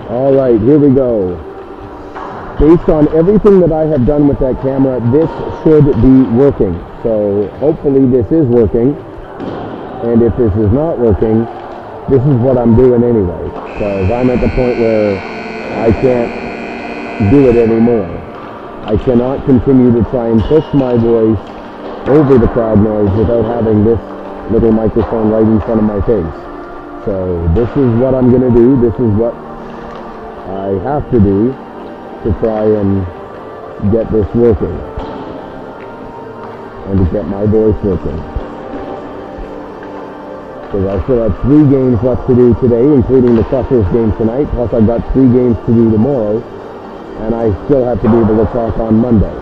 All right, here we go. Based on everything that I have done with that camera, this should be working. So hopefully this is working. And if this is not working, this is what I'm doing anyway. Because I'm at the point where I can't do it anymore. I cannot continue to try and push my voice over the crowd noise without having this little microphone right in front of my face. So this is what I'm going to do. This is what I have to do to try and get this working and to get my voice working. Because I still have 3 games left to do today, including the Crushers game tonight, plus I've got 3 games to do tomorrow, and I still have to be able to talk on Monday.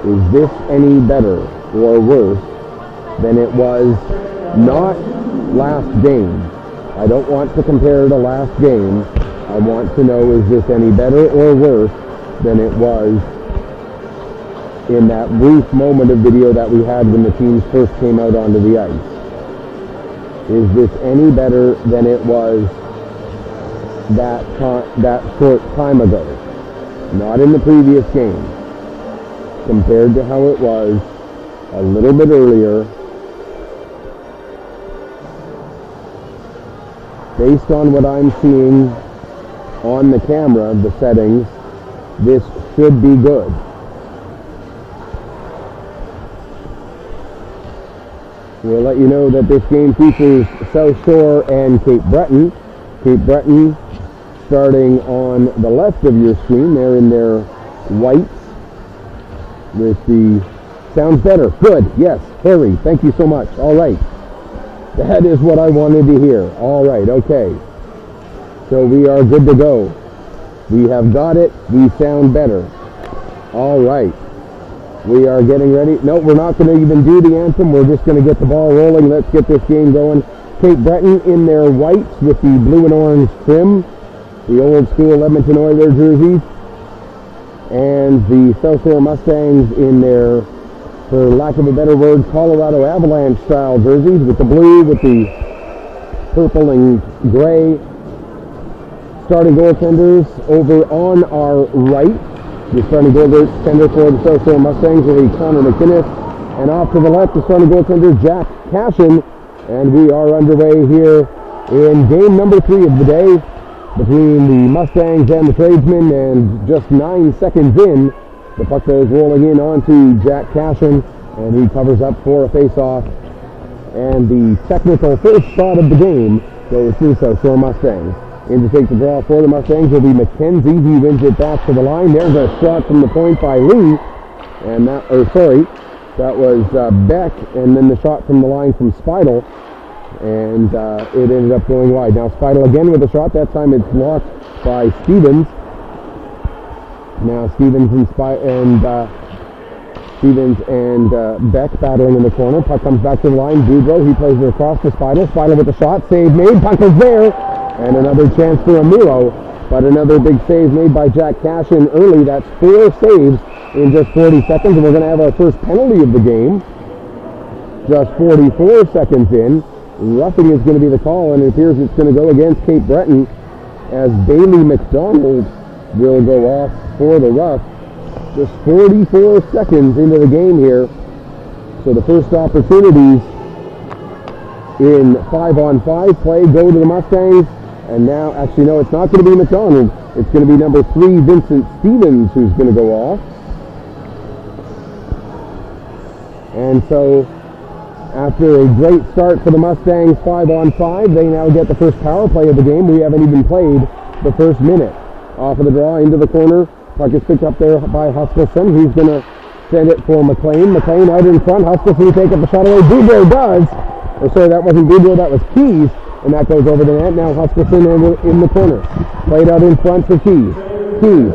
Is this any better or worse than it was not last game? I don't want to compare to last game. I want to know, is this any better or worse than it was in that brief moment of video that we had when the teams first came out onto the ice? Is this any better than it was that short time ago? Not in the previous game. Compared to how it was a little bit earlier, based on what I'm seeing on the camera, the settings, this should be good. We'll let you know that this game features South Shore and Cape Breton. Cape Breton starting on the left of your screen. They're in their whites with the... Sounds better. Good. Yes. Harry, thank you so much. All right. That is what I wanted to hear. All right. Okay. So we are good to go. We have got it. We sound better. All right. We are getting ready. No, we're not going to even do the anthem. We're just going to get the ball rolling. Let's get this game going. Cape Breton in their whites with the blue and orange trim. The old school Edmonton Oilers jerseys. And the South Shore Mustangs in their, for lack of a better word, Colorado Avalanche style jerseys with the blue, with the purple and gray. Starting goaltenders over on our right. The starting goaltender for the South Shore Mustangs will be Connor McInnes. And off to the left, the starting goaltender, Jack Cashin. And we are underway here in game number 3 of the day, between the Mustangs and the Tradesmen, and just 9 seconds in, the puck goes rolling in onto Jack Cashin, and he covers up for a face-off. And the technical first shot of the game goes to the South Shore Mustangs. In to take the draw for the Mustangs will be McKenzie. He wins it back to the line. There's a shot from the point by Lee, and that was Beck, and then the shot from the line from Speidel. And it ended up going wide. Now Speidel again with a shot. That time it's blocked by Stevens. Now Stevens and Beck battling in the corner. Puck comes back to the line. Boudreau, he plays it across to Speidel. Speidel with the shot. Save made. Puck is there. And another chance for Amiro. But another big save made by Jack Cashin early. That's 4 saves in just 40 seconds. And we're going to have our first penalty of the game. Just 44 seconds in. Roughing is going to be the call, and it appears it's going to go against Cape Breton as Bailey McDonald will go off for the rough. Just 44 seconds into the game here. So the first opportunities in 5-on-5 play go to the Mustangs. And now, actually no, it's not going to be McDonald. It's going to be number 3, Vincent Stevens, who's going to go off. And so, after a great start for the Mustangs 5-on-5, they now get the first power play of the game. We haven't even played the first minute. Off of the draw into the corner. Puck is picked up there by Huskelson. He's going to send it for McLean. McLean out in front. Huskelson will take up the shot away. Boudreau does. Or sorry, that wasn't Boudreau, that was Keys. And that goes over the net. Now Huskelson in the corner. Played out in front for Keys. Keys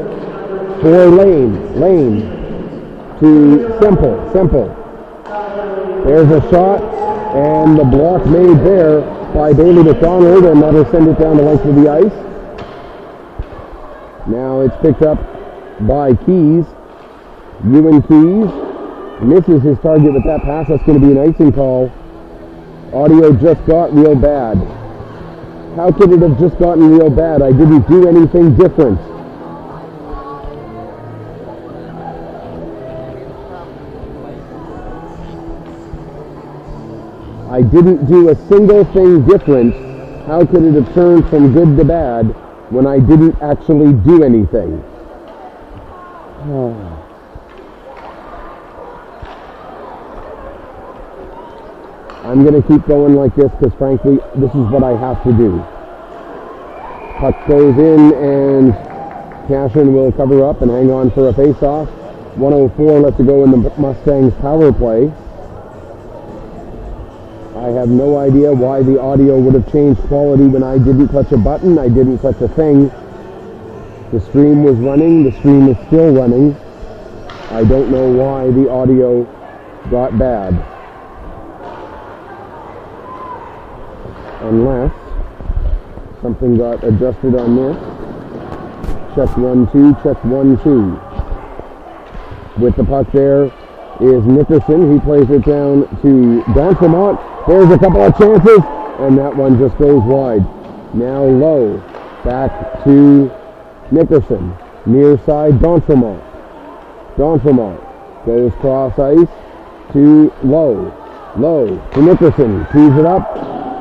for Lane. Lane to Semple. There's a shot, and the block made there by Bailey McDonald, and that'll send it down the length of the ice. Now it's picked up by Keys. Ewan Keys Misses his target with that pass. That's going to be an icing call. Audio just got real bad. How could it have just gotten real bad? I didn't do anything different. I didn't do a single thing different. How could it have turned from good to bad when I didn't actually do anything? I'm going to keep going like this because, frankly, this is what I have to do. Puck goes in, and Cashin will cover up and hang on for a face-off. 1:04 left to go in the Mustangs power play. I have no idea why the audio would have changed quality when I didn't touch a button. I didn't touch a thing. The stream was running. The stream is still running. I don't know why the audio got bad. Unless something got adjusted on this. Check 1-2, check 1-2. With the puck there is Nickerson. He plays it down to D'Entremont. There's a couple of chances, and that one just goes wide. Now low. Back to Nickerson. Near side, D'Entremont. D'Entremont goes cross ice to Low. Low to Nickerson. Tees it up.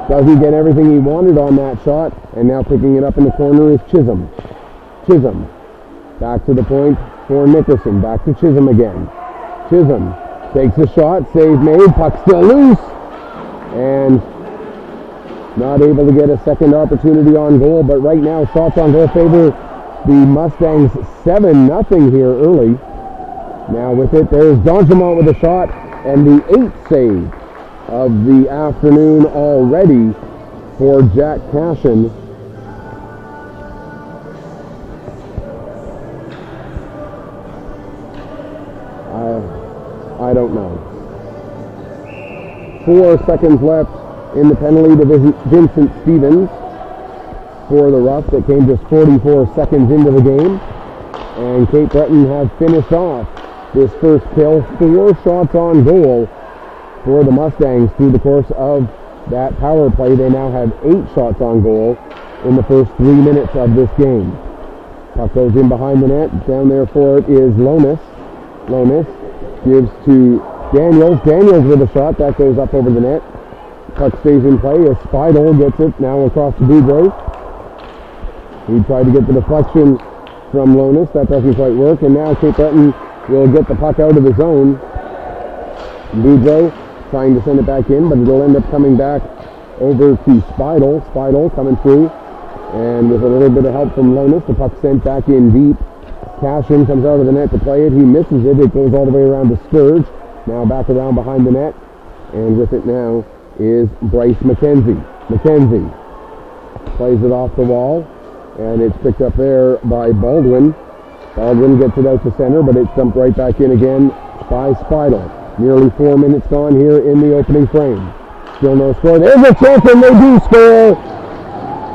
Doesn't get everything he wanted on that shot, and now picking it up in the corner is Chisholm. Chisholm. Back to the point for Nickerson. Back to Chisholm again. Chisholm takes a shot. Save made. Puck still loose. And not able to get a second opportunity on goal, but right now shots on goal favor the Mustangs 7-0 here early. Now with it, there's D'Entremont with a shot, and the 8th save of the afternoon already for Jack Cashin. I don't know. 4 seconds left in the penalty to Vincent Stevens for the Ruff that came just 44 seconds into the game. And Cape Breton have finished off this first kill. 4 shots on goal for the Mustangs through the course of that power play. They now have 8 shots on goal in the first 3 minutes of this game. Puck goes in behind the net. Down there for it is Lonis. Lonis gives to Daniels. Daniels with a shot. That goes up over the net. Puck stays in play as Spidel gets it now across to Boudreau. He tried to get the deflection from Lonis. That doesn't quite work. And now Cape Breton will get the puck out of the zone. Boudreau trying to send it back in, but it'll end up coming back over to Spidel. Spidel coming through. And with a little bit of help from Lonis, the puck sent back in deep. Cashin comes out of the net to play it. He misses it. It goes all the way around to Sturge. Now back around behind the net. And with it now is Bryce McKenzie. McKenzie plays it off the wall. And it's picked up there by Baldwin. Baldwin gets it out to center, but it's dumped right back in again by Spidel. Nearly 4 minutes gone here in the opening frame. Still no score. There's a chance, and they do score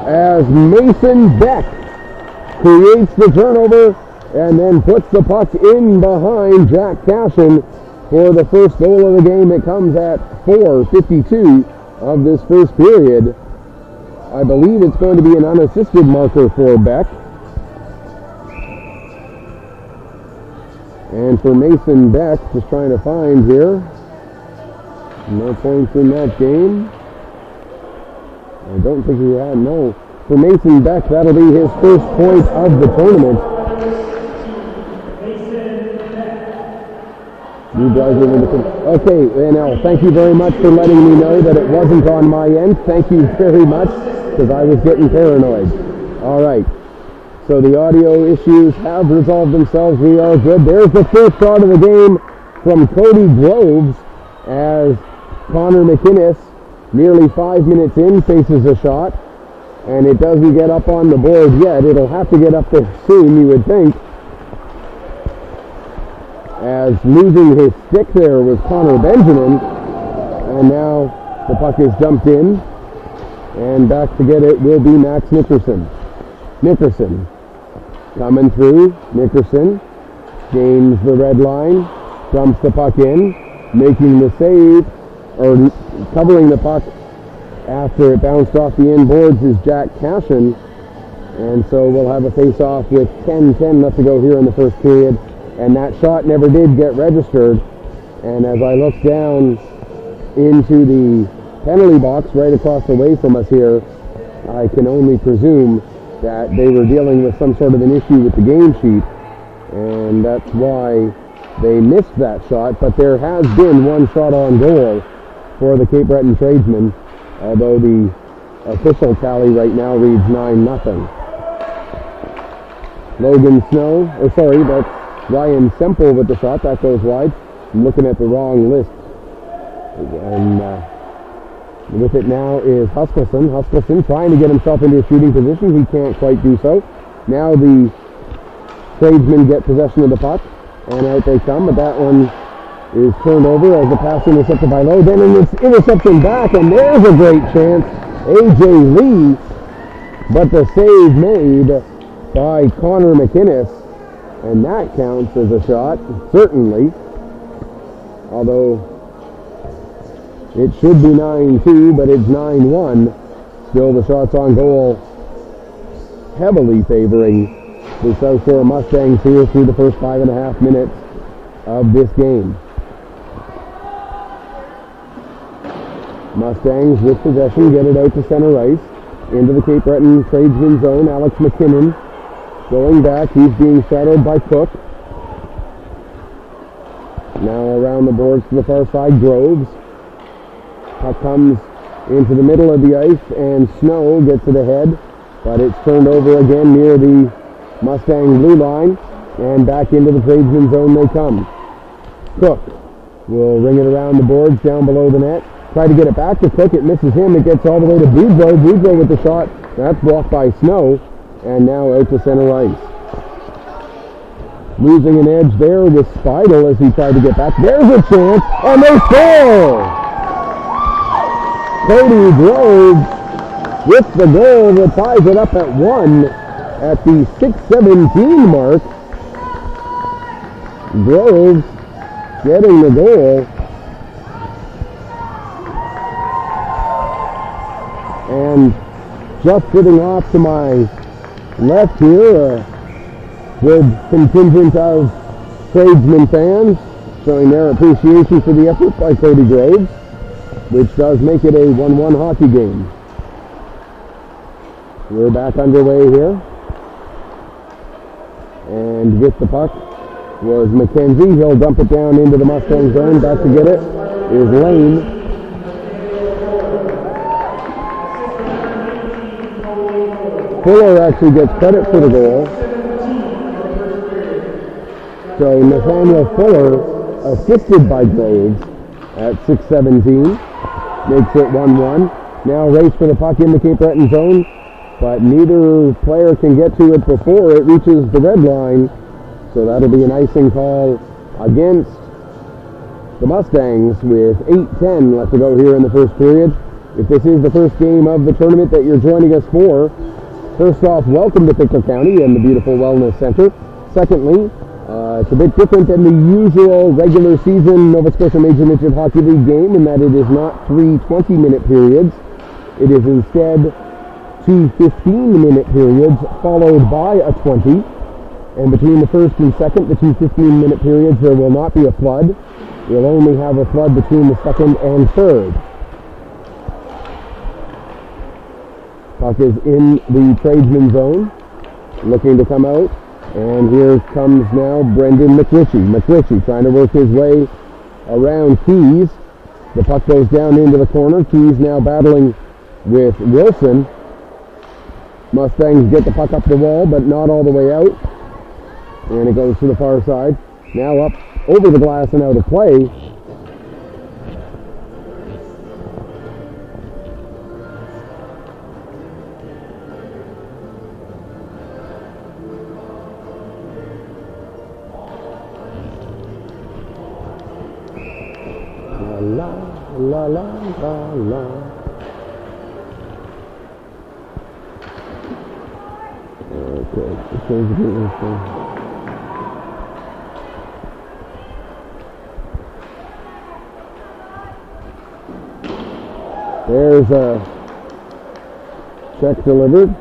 as Mason Beck creates the turnover and then puts the puck in behind Jack Cashin for the first goal of the game. It comes at 4:52 of this first period. I believe it's going to be an unassisted marker for Beck. And for Mason Beck, just trying to find here. No points in that game. I don't think he had, no. For Mason Beck, that'll be his first point of the tournament. You guys are in the... Okay, now, thank you very much for letting me know that it wasn't on my end. Thank you very much, because I was getting paranoid. All right. So the audio issues have resolved themselves. We are good. There's the first shot of the game from Cody Groves as Connor McInnes, nearly 5 minutes in, faces a shot. And it doesn't get up on the board yet. It'll have to get up there soon, you would think. As losing his stick there was Connor Benjamin. And now the puck is dumped in. And back to get it will be Max Nickerson. Nickerson coming through. Nickerson gains the red line. Dumps the puck in, making the save, or covering the puck after it bounced off the inboards is Jack Cashin. And so we'll have a face-off with 10:10 left to go here in the first period. And that shot never did get registered. And as I look down into the penalty box right across the way from us here, I can only presume that they were dealing with some sort of an issue with the game sheet. And that's why they missed that shot. But there has been one shot on goal for the Cape Breton Tradesmen, although the official tally right now reads 9-0. Logan Snow, that's Ryan Semple with the shot. That goes wide. I'm looking at the wrong list. And with it now is Huskelson. Huskelson trying to get himself into a shooting position. He can't quite do so. Now the Tradesmen get possession of the puck, and out they come, but that one is turned over as the pass intercepted by Lowe. Then it's interception back, and there's a great chance. A.J. Lee, but the save made by Connor McInnes, and that counts as a shot, certainly, although it should be 9-2, but it's 9-1. Still the shots on goal heavily favoring the South Shore Mustangs here through the first 5.5 minutes of this game. Mustangs with possession, get it out to center ice, into the Cape Breton Tradesman zone. Alex McKinnon going back, he's being shadowed by Cook. Now around the boards to the far side, Groves. Puck comes into the middle of the ice, and Snow gets it ahead, but it's turned over again near the Mustang blue line, and back into the Tradesman zone they come. Cook will ring it around the boards down below the net. Try to get it back to Cook. It misses him. It gets all the way to Boudreau. Boudreau with the shot. That's blocked by Snow, and now out to center ice. Losing an edge there with Speidel as he tried to get back. There's a chance, and they score! Cody Groves with the goal that ties it up at 1 at the 6:17 mark. Groves getting the goal. And just sitting off to my left here, a good contingent of Tradesmen fans showing their appreciation for the effort by Cody Groves, which does make it a 1-1 hockey game. We're back underway here. And with the puck was McKenzie. He'll dump it down into the Mustang zone. Back to get it is Lane. Fuller actually gets credit for the goal. So Nathaniel Fuller, assisted by Groves at 6:17, makes it 1-1. Now race for the puck in the Cape Breton zone, but neither player can get to it before it reaches the red line. So that'll be an icing call against the Mustangs with 8:10 left to go here in the first period. If this is the first game of the tournament that you're joining us for, first off, welcome to Pictou County and the beautiful Wellness Center. Secondly, it's a bit different than the usual regular season Nova Scotia Major Midget Hockey League game in that it is not 3 20-minute periods. It is instead 2 15-minute periods followed by a 20. And between the first and second, the 2 15-minute periods, there will not be a flood. We'll only have a flood between the second and third. Puck is in the Tradesman zone, looking to come out. And here comes now Brendan McRitchie. McRitchie trying to work his way around Keys. The puck goes down into the corner. Keys now battling with Wilson. Mustangs get the puck up the wall, but not all the way out. And it goes to the far side. Now up over the glass and out of play. La la la la la. Okay, There's a check delivered.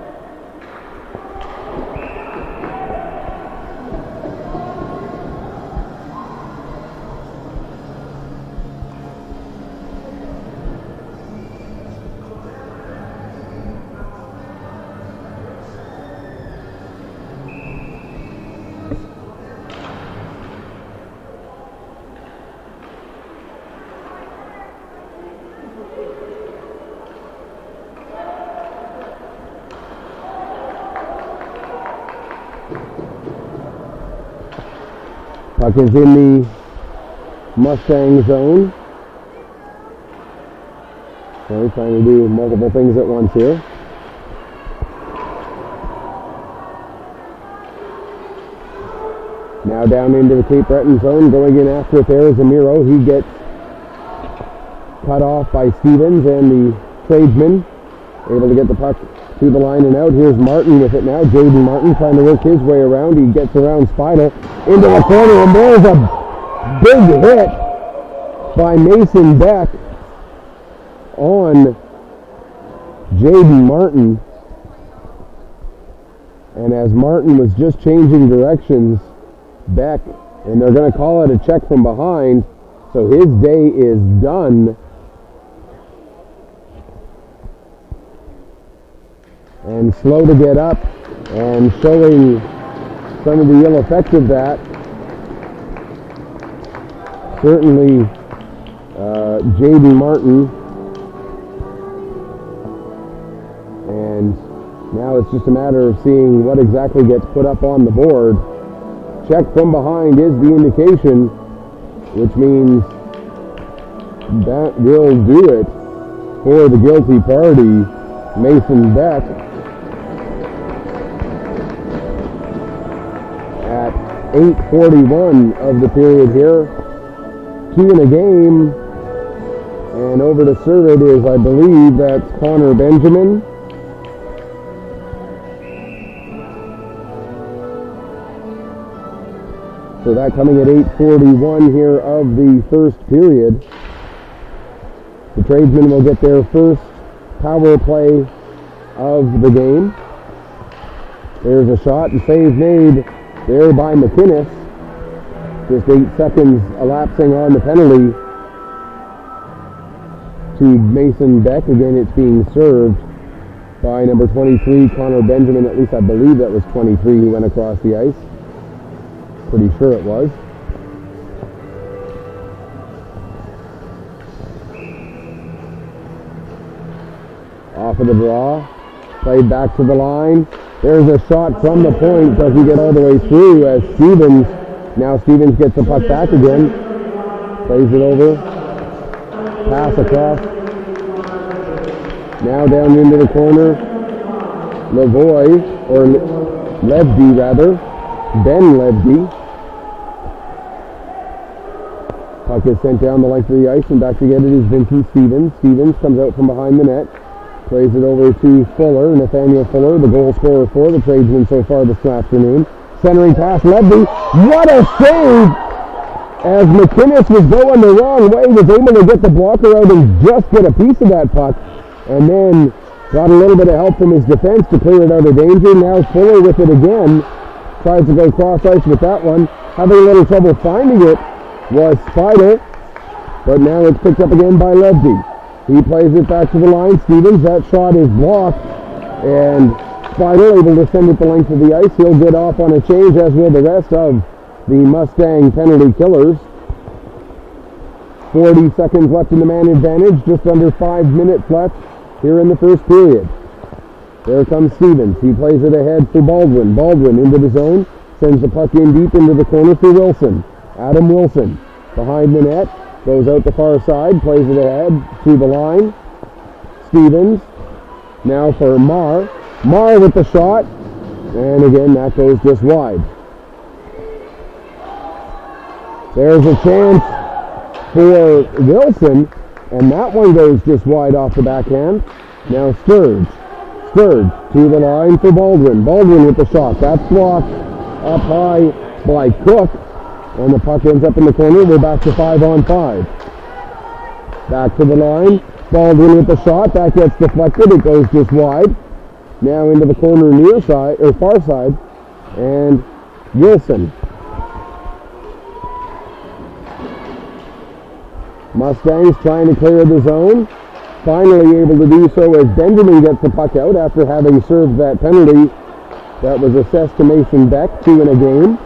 Puck is in the Mustang zone. So trying to do multiple things at once here. Now down into the Cape Breton zone, going in after it there is Amiro. He gets cut off by Stevens and the Tradesmen. Able to get the puck to the line and out. Here's Martin with it now. Jaden Martin trying to work his way around. He gets around Spidel into the corner, and there's a big hit by Mason Beck on Jaden Martin. And as Martin was just changing directions, Beck, and they're going to call it a check from behind, so his day is done. And slow to get up, and showing some of the ill effects of that. Certainly Jaden Martin. And now it's just a matter of seeing what exactly gets put up on the board. Check from behind is the indication, which means that will do it for the guilty party, Mason Beck. At 8:41 of the period here, 2 in a game, and over to serve it is, I believe, that's Connor Benjamin. So that coming at 8:41 here of the first period. The Tradesmen will get their first power play of the game. There's a shot and save made there by McInnes. Just 8 seconds elapsing on the penalty to Mason Beck. Again, it's being served by number 23, Connor Benjamin. At least I believe that was 23 who went across the ice. Pretty sure it was. Off of the draw. Played back to the line. There's a shot from the point. Doesn't get all the way through as Stevens. Now Stevens gets the puck back again. Plays it over. Pass across. Now down into the corner. Lavoie, or Levdy rather. Ben Levdy. Puck is sent down the length of the ice, and back to get it is Vincent Stevens. Stevens comes out from behind the net. Plays it over to Fuller, Nathaniel Fuller, the goal scorer for the Tradesmen so far this afternoon. Centering pass, Levdy. What a save! As McInnes was going the wrong way, was able to get the blocker out and just get a piece of that puck. And then got a little bit of help from his defense to clear it out of danger. Now Fuller with it again. Tries to go cross ice with that one. Having a little trouble finding it was Spidel. But now it's picked up again by Levdy. He plays it back to the line. Stevens, that shot is blocked. And Spidel able to send it the length of the ice. He'll get off on a change, as will the rest of the Mustang penalty killers. 40 seconds left in the man advantage. Just under 5 minutes left here in the first period. There comes Stevens. He plays it ahead for Baldwin. Baldwin into the zone. Sends the puck in deep into the corner for Wilson. Adam Wilson behind the net. Goes out the far side, plays it ahead to the line. Stevens, now for Marr. Marr with the shot, and again that goes just wide. There's a chance for Wilson, and that one goes just wide off the backhand. Now Sturge. Sturge to the line for Baldwin. Baldwin with the shot. That's blocked up high by Cook. And the puck ends up in the corner. We're back to 5-on-5. Back to the line. Baldwin with the shot. That gets deflected. It goes just wide. Now into the corner near side, or far side. And Wilson. Mustangs trying to clear the zone. Finally able to do so as Benjamin gets the puck out after having served that penalty that was assessed to Mason Beck, 2 in a game,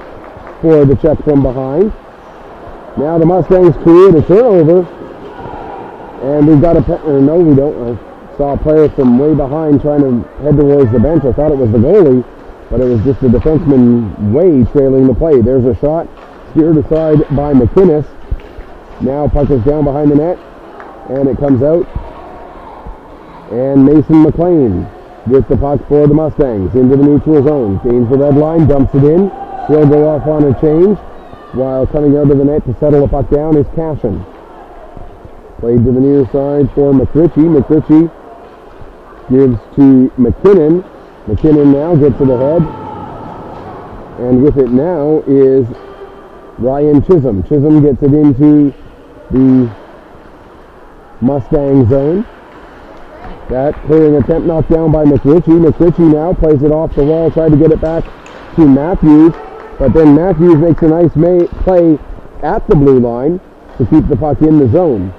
for the check from behind. Now the Mustangs create a turnover, and we've got no, we don't. I saw a player from way behind trying to head towards the bench. I thought it was the goalie, but it was just the defenseman way trailing the play. There's a shot steered aside by McInnes. Now puck is down behind the net, and it comes out. And Mason McLean gets the puck for the Mustangs into the neutral zone. Gains the red line, dumps it in. He'll go off on a change. While coming out of the net to settle the puck down is Cashin. Played to the near side for McRitchie. McRitchie gives to McKinnon. McKinnon now gets to the head. And with it now is Ryan Chisholm. Chisholm gets it into the Mustang zone. That clearing attempt knocked down by McRitchie. McRitchie now plays it off the wall, tried to get it back to Matthews, but then Matthews makes a nice play at the blue line to keep the puck in the zone.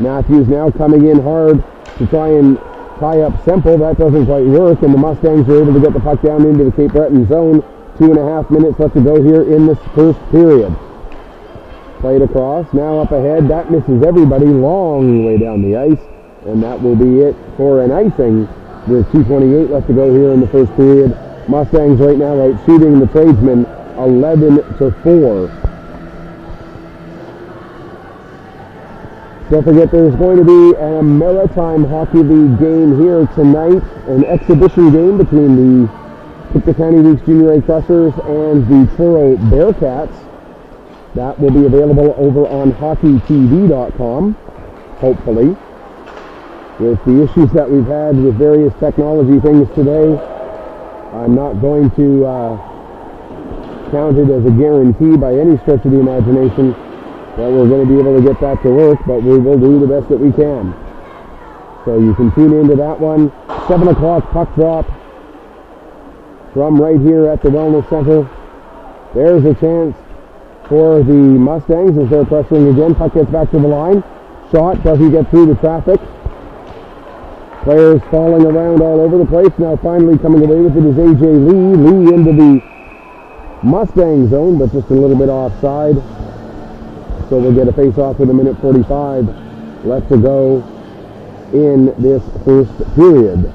Matthews now coming in hard to try and tie up Semple. That doesn't quite work, and the Mustangs are able to get the puck down into the Cape Breton zone. 2.5 minutes left to go here in this first period. Played across, now up ahead. That misses everybody, long way down the ice. And that will be it for an icing with 2:28 left to go here in the first period. Mustangs right now out shooting the Tradesmen 11-4. Don't forget there's going to be a Maritime Hockey League game here tonight, an exhibition game between the Pictou County League's Junior A Crushers and the Truro Bearcats. That will be available over on hockeytv.com, hopefully. With the issues that we've had with various technology things today, I'm not going to count it as a guarantee by any stretch of the imagination that we're going to be able to get that to work, but we will do the best that we can. So you can tune into that one. 7 o'clock puck drop from right here at the Wellness Center. There's a chance for the Mustangs as they're pressuring again. Puck gets back to the line. Shot doesn't get through the traffic. Players falling around all over the place. Now finally coming away with it is A.J. Lee. Lee into the Mustang zone, but just a little bit offside. So we'll get a face-off with 1:45 left to go in this first period.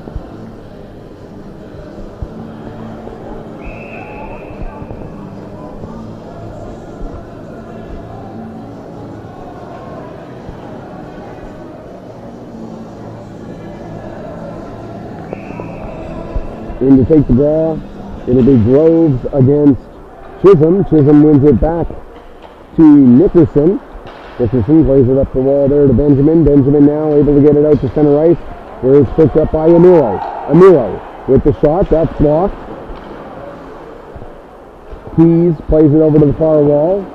In to take the draw, it'll be Groves against Chisholm. Chisholm wins it back to Nickerson. Nickerson plays it up the wall there to Benjamin. Benjamin now able to get it out to center ice, where it's picked up by Amiro. Amiro with the shot, that's blocked. Keys plays it over to the far wall.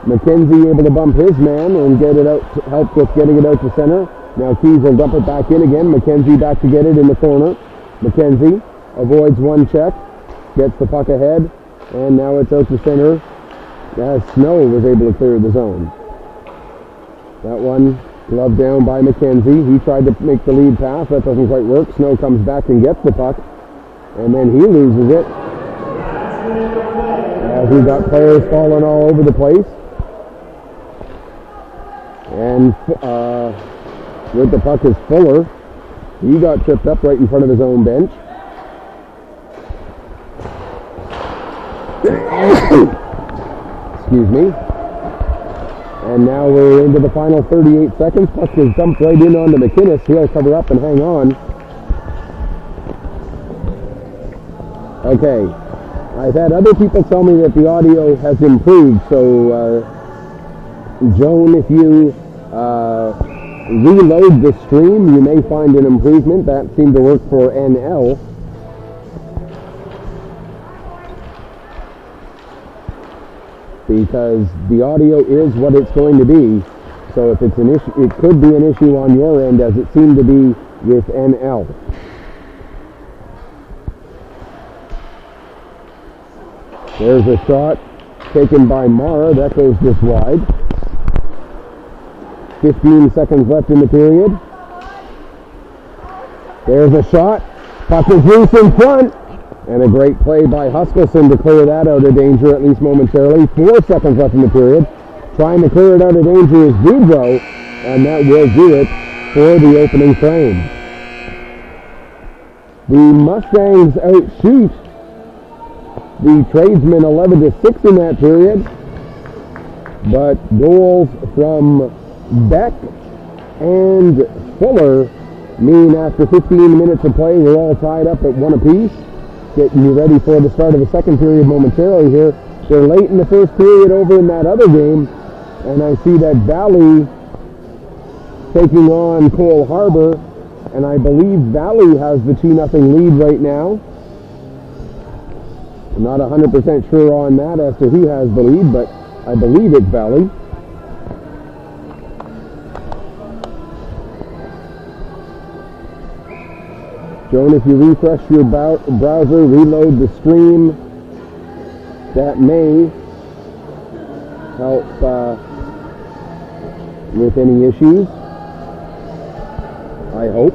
McKenzie able to bump his man and get it out, help with getting it out to center. Now Keys will dump it back in again. McKenzie back to get it in the corner. McKenzie avoids one check, gets the puck ahead, and now it's out to center as Snow was able to clear the zone. That one gloved down by McKenzie. He tried to make the lead pass. That doesn't quite work. Snow comes back and gets the puck, and then he loses it. As we got players falling all over the place. And with the puck is Fuller. He got tripped up right in front of his own bench. Excuse me. And now we're into the final 38 seconds. Puck is dumped right in onto McInnes. He'll cover up and hang on. Okay. I've had other people tell me that the audio has improved, so Joan, if you reload the stream, you may find an improvement. That seemed to work for NL. Because the audio is what it's going to be. So if it's an issue, it could be an issue on your end, as it seemed to be with NL. There's a shot taken by Mara. That goes just wide. 15 seconds left in the period. There's a shot. Puck is loose in front. And a great play by Huskelson to clear that out of danger, at least momentarily. 4 seconds left in the period. Trying to clear it out of danger is Boudreau, and that will do it for the opening frame. The Mustangs outshoot the Tradesmen 11-6 in that period, but goals from Beck and Fuller mean after 15 minutes of play we're all tied up at 1 apiece. Getting you ready for the start of the second period momentarily here. They're late in the first period over in that other game, and I see that Valley taking on Cole Harbour, and I believe Valley has the 2-0 lead right now. I'm not 100% sure on that as to who has the lead, but I believe it's Valley. Joan, if you refresh your browser, reload the stream, that may help with any issues, I hope.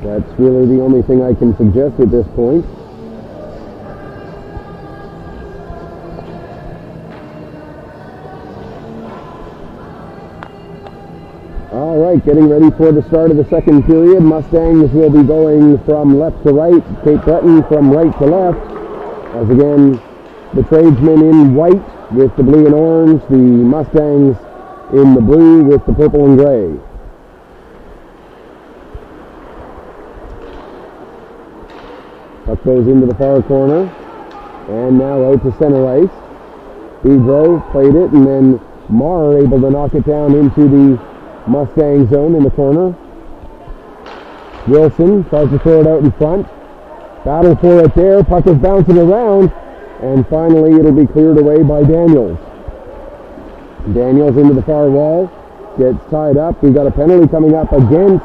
That's really the only thing I can suggest at this point. All right, getting ready for the start of the second period. Mustangs will be going from left to right, Cape Breton from right to left. As again, the Tradesmen in white with the blue and orange, the Mustangs in the blue with the purple and gray. Puck goes into the far corner, and now out to center ice. Boudreau played it, and then Marr able to knock it down into the Mustang zone in the corner. Wilson tries to throw it out in front. Battle for it there. Puck is bouncing around, and finally it'll be cleared away by Daniels. Daniels into the far wall, gets tied up. We've got a penalty coming up against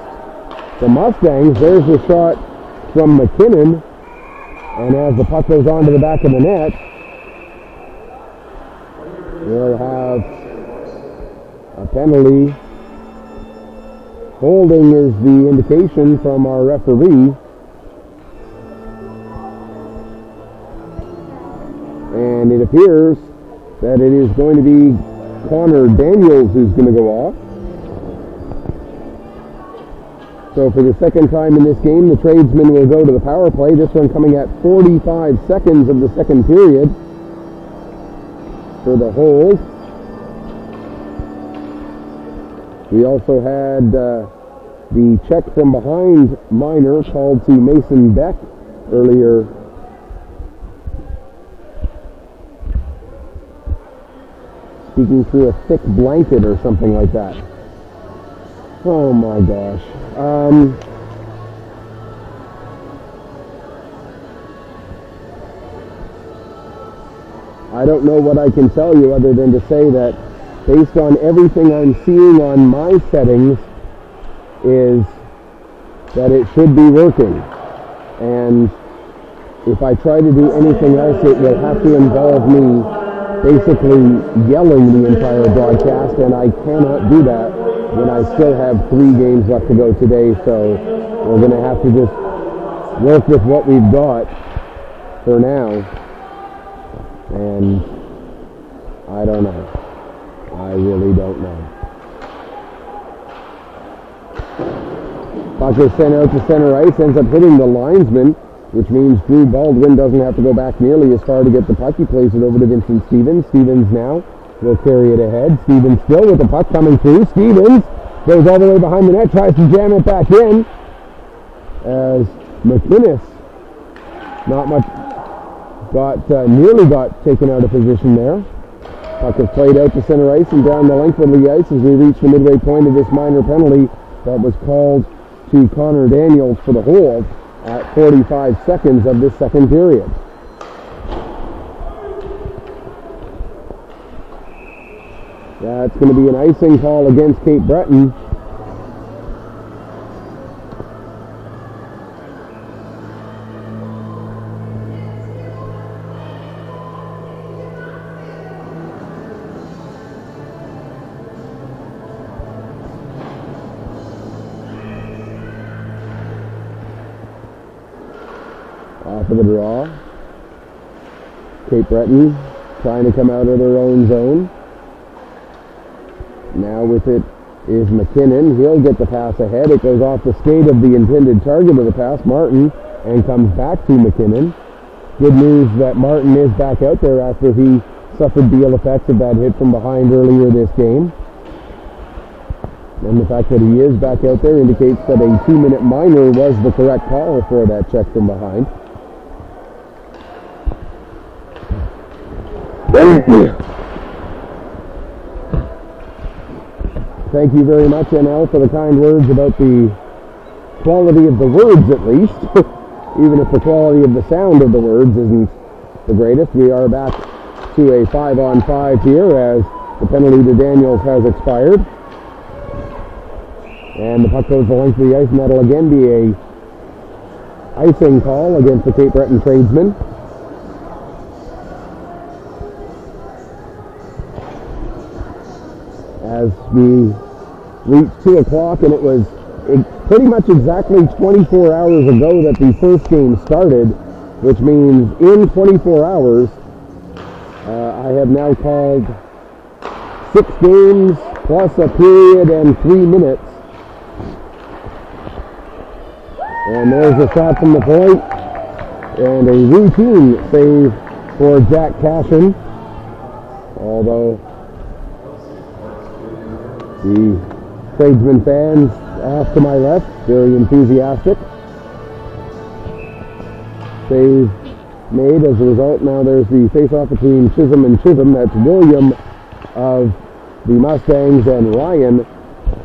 the Mustangs. There's the shot from McKinnon, and as the puck goes onto the back of the net, we'll have a penalty. Holding is the indication from our referee. And it appears that it is going to be Connor Daniels who's going to go off. So for the second time in this game, the Tradesmen will go to the power play. This one coming at 45 seconds of the second period for the hold. We also had the check from behind minor called to Mason Beck earlier. Speaking through a thick blanket or something like that. Oh my gosh. I don't know what I can tell you other than to say that based on everything I'm seeing on my settings, is that it should be working. And if I try to do anything else, it will have to involve me basically yelling the entire broadcast, and I cannot do that when I still have 3 games left to go today. So we're going to have to just work with what we've got for now. And I don't know. I really don't know. Puck is sent out to center ice, ends up hitting the linesman, which means Drew Baldwin doesn't have to go back nearly as far to get the puck. He plays it over to Vincent Stevens. Stevens now will carry it ahead. Stevens still with the puck coming through. Stevens goes all the way behind the net, tries to jam it back in, as McInnes nearly got taken out of position there. Puck is played out to center ice and down the length of the ice as we reach the midway point of this minor penalty that was called to Connor Daniels for the hold. at 45 seconds of this second period. That's going to be an icing call against Cape Breton. Off of the draw. Cape Breton trying to come out of their own zone. Now with it is McKinnon. He'll get the pass ahead. It goes off the skate of the intended target of the pass, Martin, and comes back to McKinnon. Good news that Martin is back out there after he suffered the ill effects of that hit from behind earlier this game. And the fact that he is back out there indicates that a 2-minute minor was the correct call for that check from behind. Thank you very much, NL, for the kind words about the quality of the words, at least. Even if the quality of the sound of the words isn't the greatest. We are back to a 5-on-5 here as the penalty to Daniels has expired. And the puck goes the length of the ice, and that'll again be a icing call against the Cape Breton Tradesmen. As we reached 2 o'clock, and it was pretty much exactly 24 hours ago that the first game started, which means in 24 hours, I have now called 6 games plus a period and 3 minutes. And there's a shot from the point, and a routine save for Jack Cashin, although the Tradesmen fans off to my left, very enthusiastic. Save made as a result. Now there's the face-off between Chisholm and Chisholm. That's William of the Mustangs and Ryan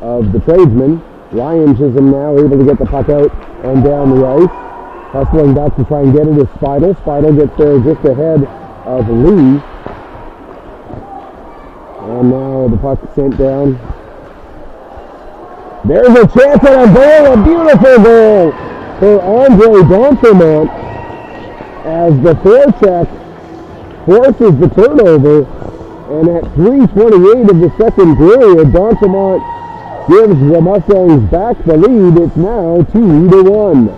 of the Tradesmen. Ryan Chisholm now able to get the puck out and down the ice. Hustling back to try and get it is Speidel. Speidel gets there just ahead of Lee. And now the puck sent down. There's a chance at a goal, a beautiful goal for Andre D'Entremont as the forecheck forces the turnover, and at 3:28 of the second period, D'Entremont gives the Mustangs back the lead. It's now 2-1.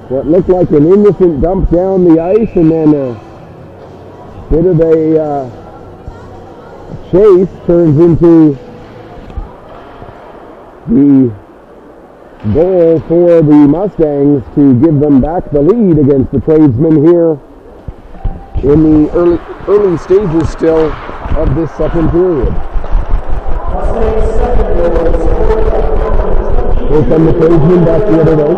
What looked like an innocent dump down the ice, and then a bit of a chase turns into the goal for the Mustangs to give them back the lead against the Tradesmen here in the early stages still of this second period. Here come the Tradesmen back the other way.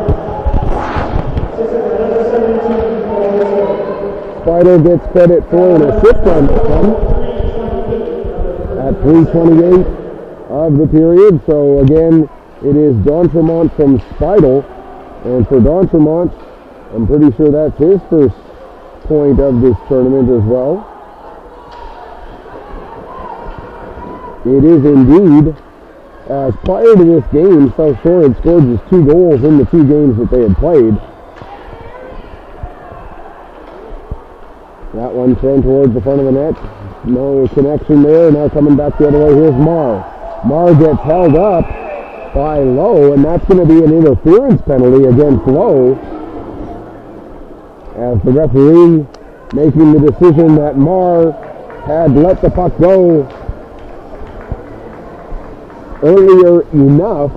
Speidel gets credit for an assist on this one at 3:28 of the period. So again, it is D'Entremont from Speidel, and for D'Entremont, I'm pretty sure that's his first point of this tournament as well. It is indeed, as prior to this game, South Shore had scored just 2 goals in the 2 games that they had played. That one thrown towards the front of the net. No connection there. Now coming back the other way, here's Marr. Marr gets held up by Lowe, and that's going to be an interference penalty against Lowe, as the referee making the decision that Marr had let the puck go earlier enough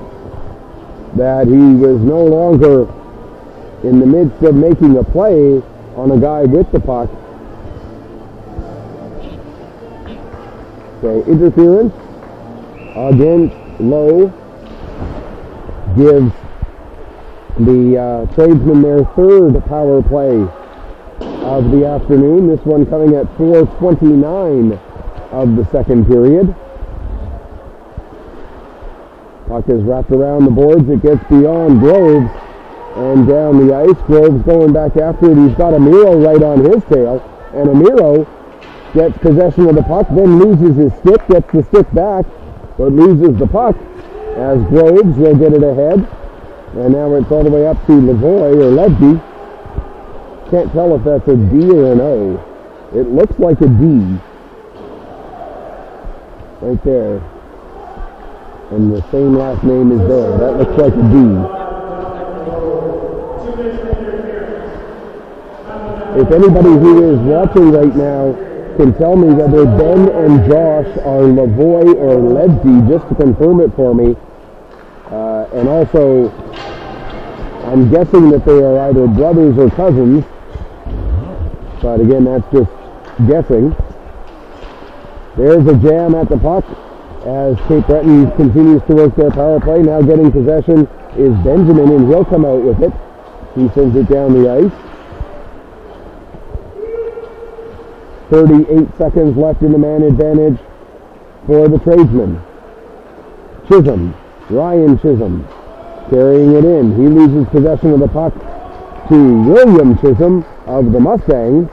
that he was no longer in the midst of making a play on a guy with the puck. So interference against Lowe gives the Tradesmen their 3rd power play of the afternoon. This one coming at 4:29 of the second period. Puck is wrapped around the boards. It gets beyond Groves and down the ice. Groves going back after it. He's got Amiro right on his tail. And Amiro gets possession of the puck, then loses his stick, gets the stick back, but loses the puck as Groves will get it ahead. And now it's all the way up to Lavoie or Levy. Can't tell if that's a D or an O. It looks like a D. Right there. And the same last name is there. That looks like a D. If anybody who is watching right now can tell me whether Ben and Josh are Lavoie or Levy, just to confirm it for me. And also, I'm guessing that they are either brothers or cousins. But again, that's just guessing. There's a jam at the puck as Cape Breton continues to work their power play. Now getting possession is Benjamin, and he'll come out with it. He sends it down the ice. 38 seconds left in the man advantage for the Tradesmen. Chisholm, Ryan Chisholm, carrying it in. He loses possession of the puck to William Chisholm of the Mustangs.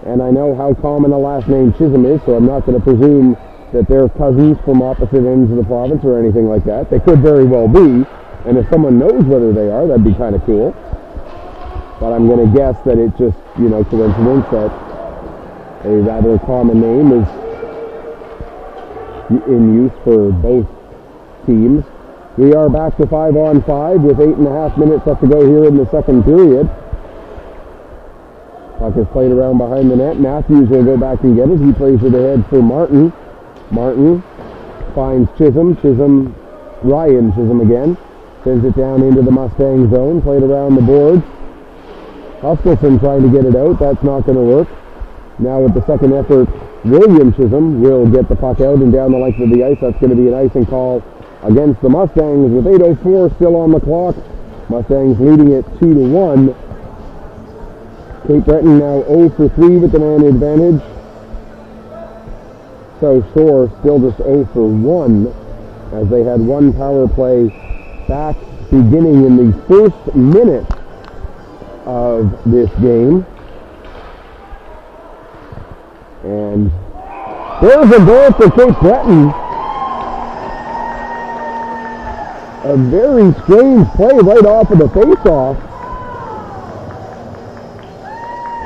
And I know how common a last name Chisholm is, so I'm not going to presume that they're cousins from opposite ends of the province or anything like that. They could very well be, and if someone knows whether they are, that'd be kind of cool. But I'm going to guess that it's just, coincidence that a rather common name is in use for both teams. We are back to 5-on-5 with 8.5 minutes left to go here in the second period. Puck is played around behind the net. Matthews will go back and get it. He plays it ahead for Martin. Martin finds Chisholm. Ryan Chisholm again. Sends it down into the Mustang zone. Played around the boards. Huskelson trying to get it out. That's not going to work. Now with the second effort, William Chisholm will get the puck out and down the length of the ice. That's going to be an icing call against the Mustangs with 8:04 still on the clock. Mustangs leading it 2-1. Cape Breton now 0 for 3 with the man advantage. South Shore still just 0 for 1 as they had one power play back beginning in the first minute of this game. And there's a goal for Cape Breton. A very strange play right off of the face-off.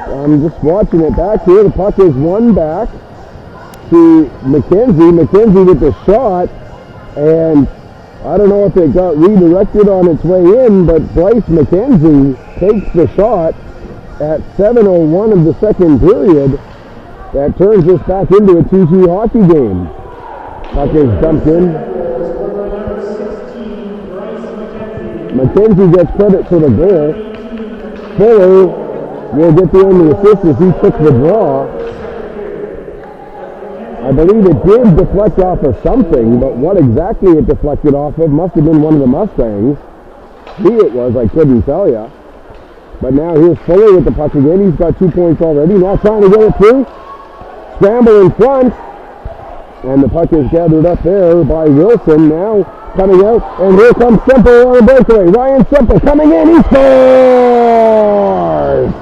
I'm just watching it back here. The puck is won back to McKenzie. McKenzie with the shot, and I don't know if it got redirected on its way in, but Bryce McKenzie takes the shot at 7:01 of the second period. That turns us back into a 2-2 hockey game. Puck is dumped in. McKenzie gets credit for the goal. Fuller will get the only assist as he took the draw. I believe it did deflect off of something, but what exactly it deflected off of must have been one of the Mustangs. Who it was, I couldn't tell you. But now here's Fuller with the puck again. He's got 2 points already. Now trying to get it through. Scramble in front. And the puck is gathered up there by Wilson. Now coming out. And here comes Semple on a breakaway. Ryan Semple coming in. He scores!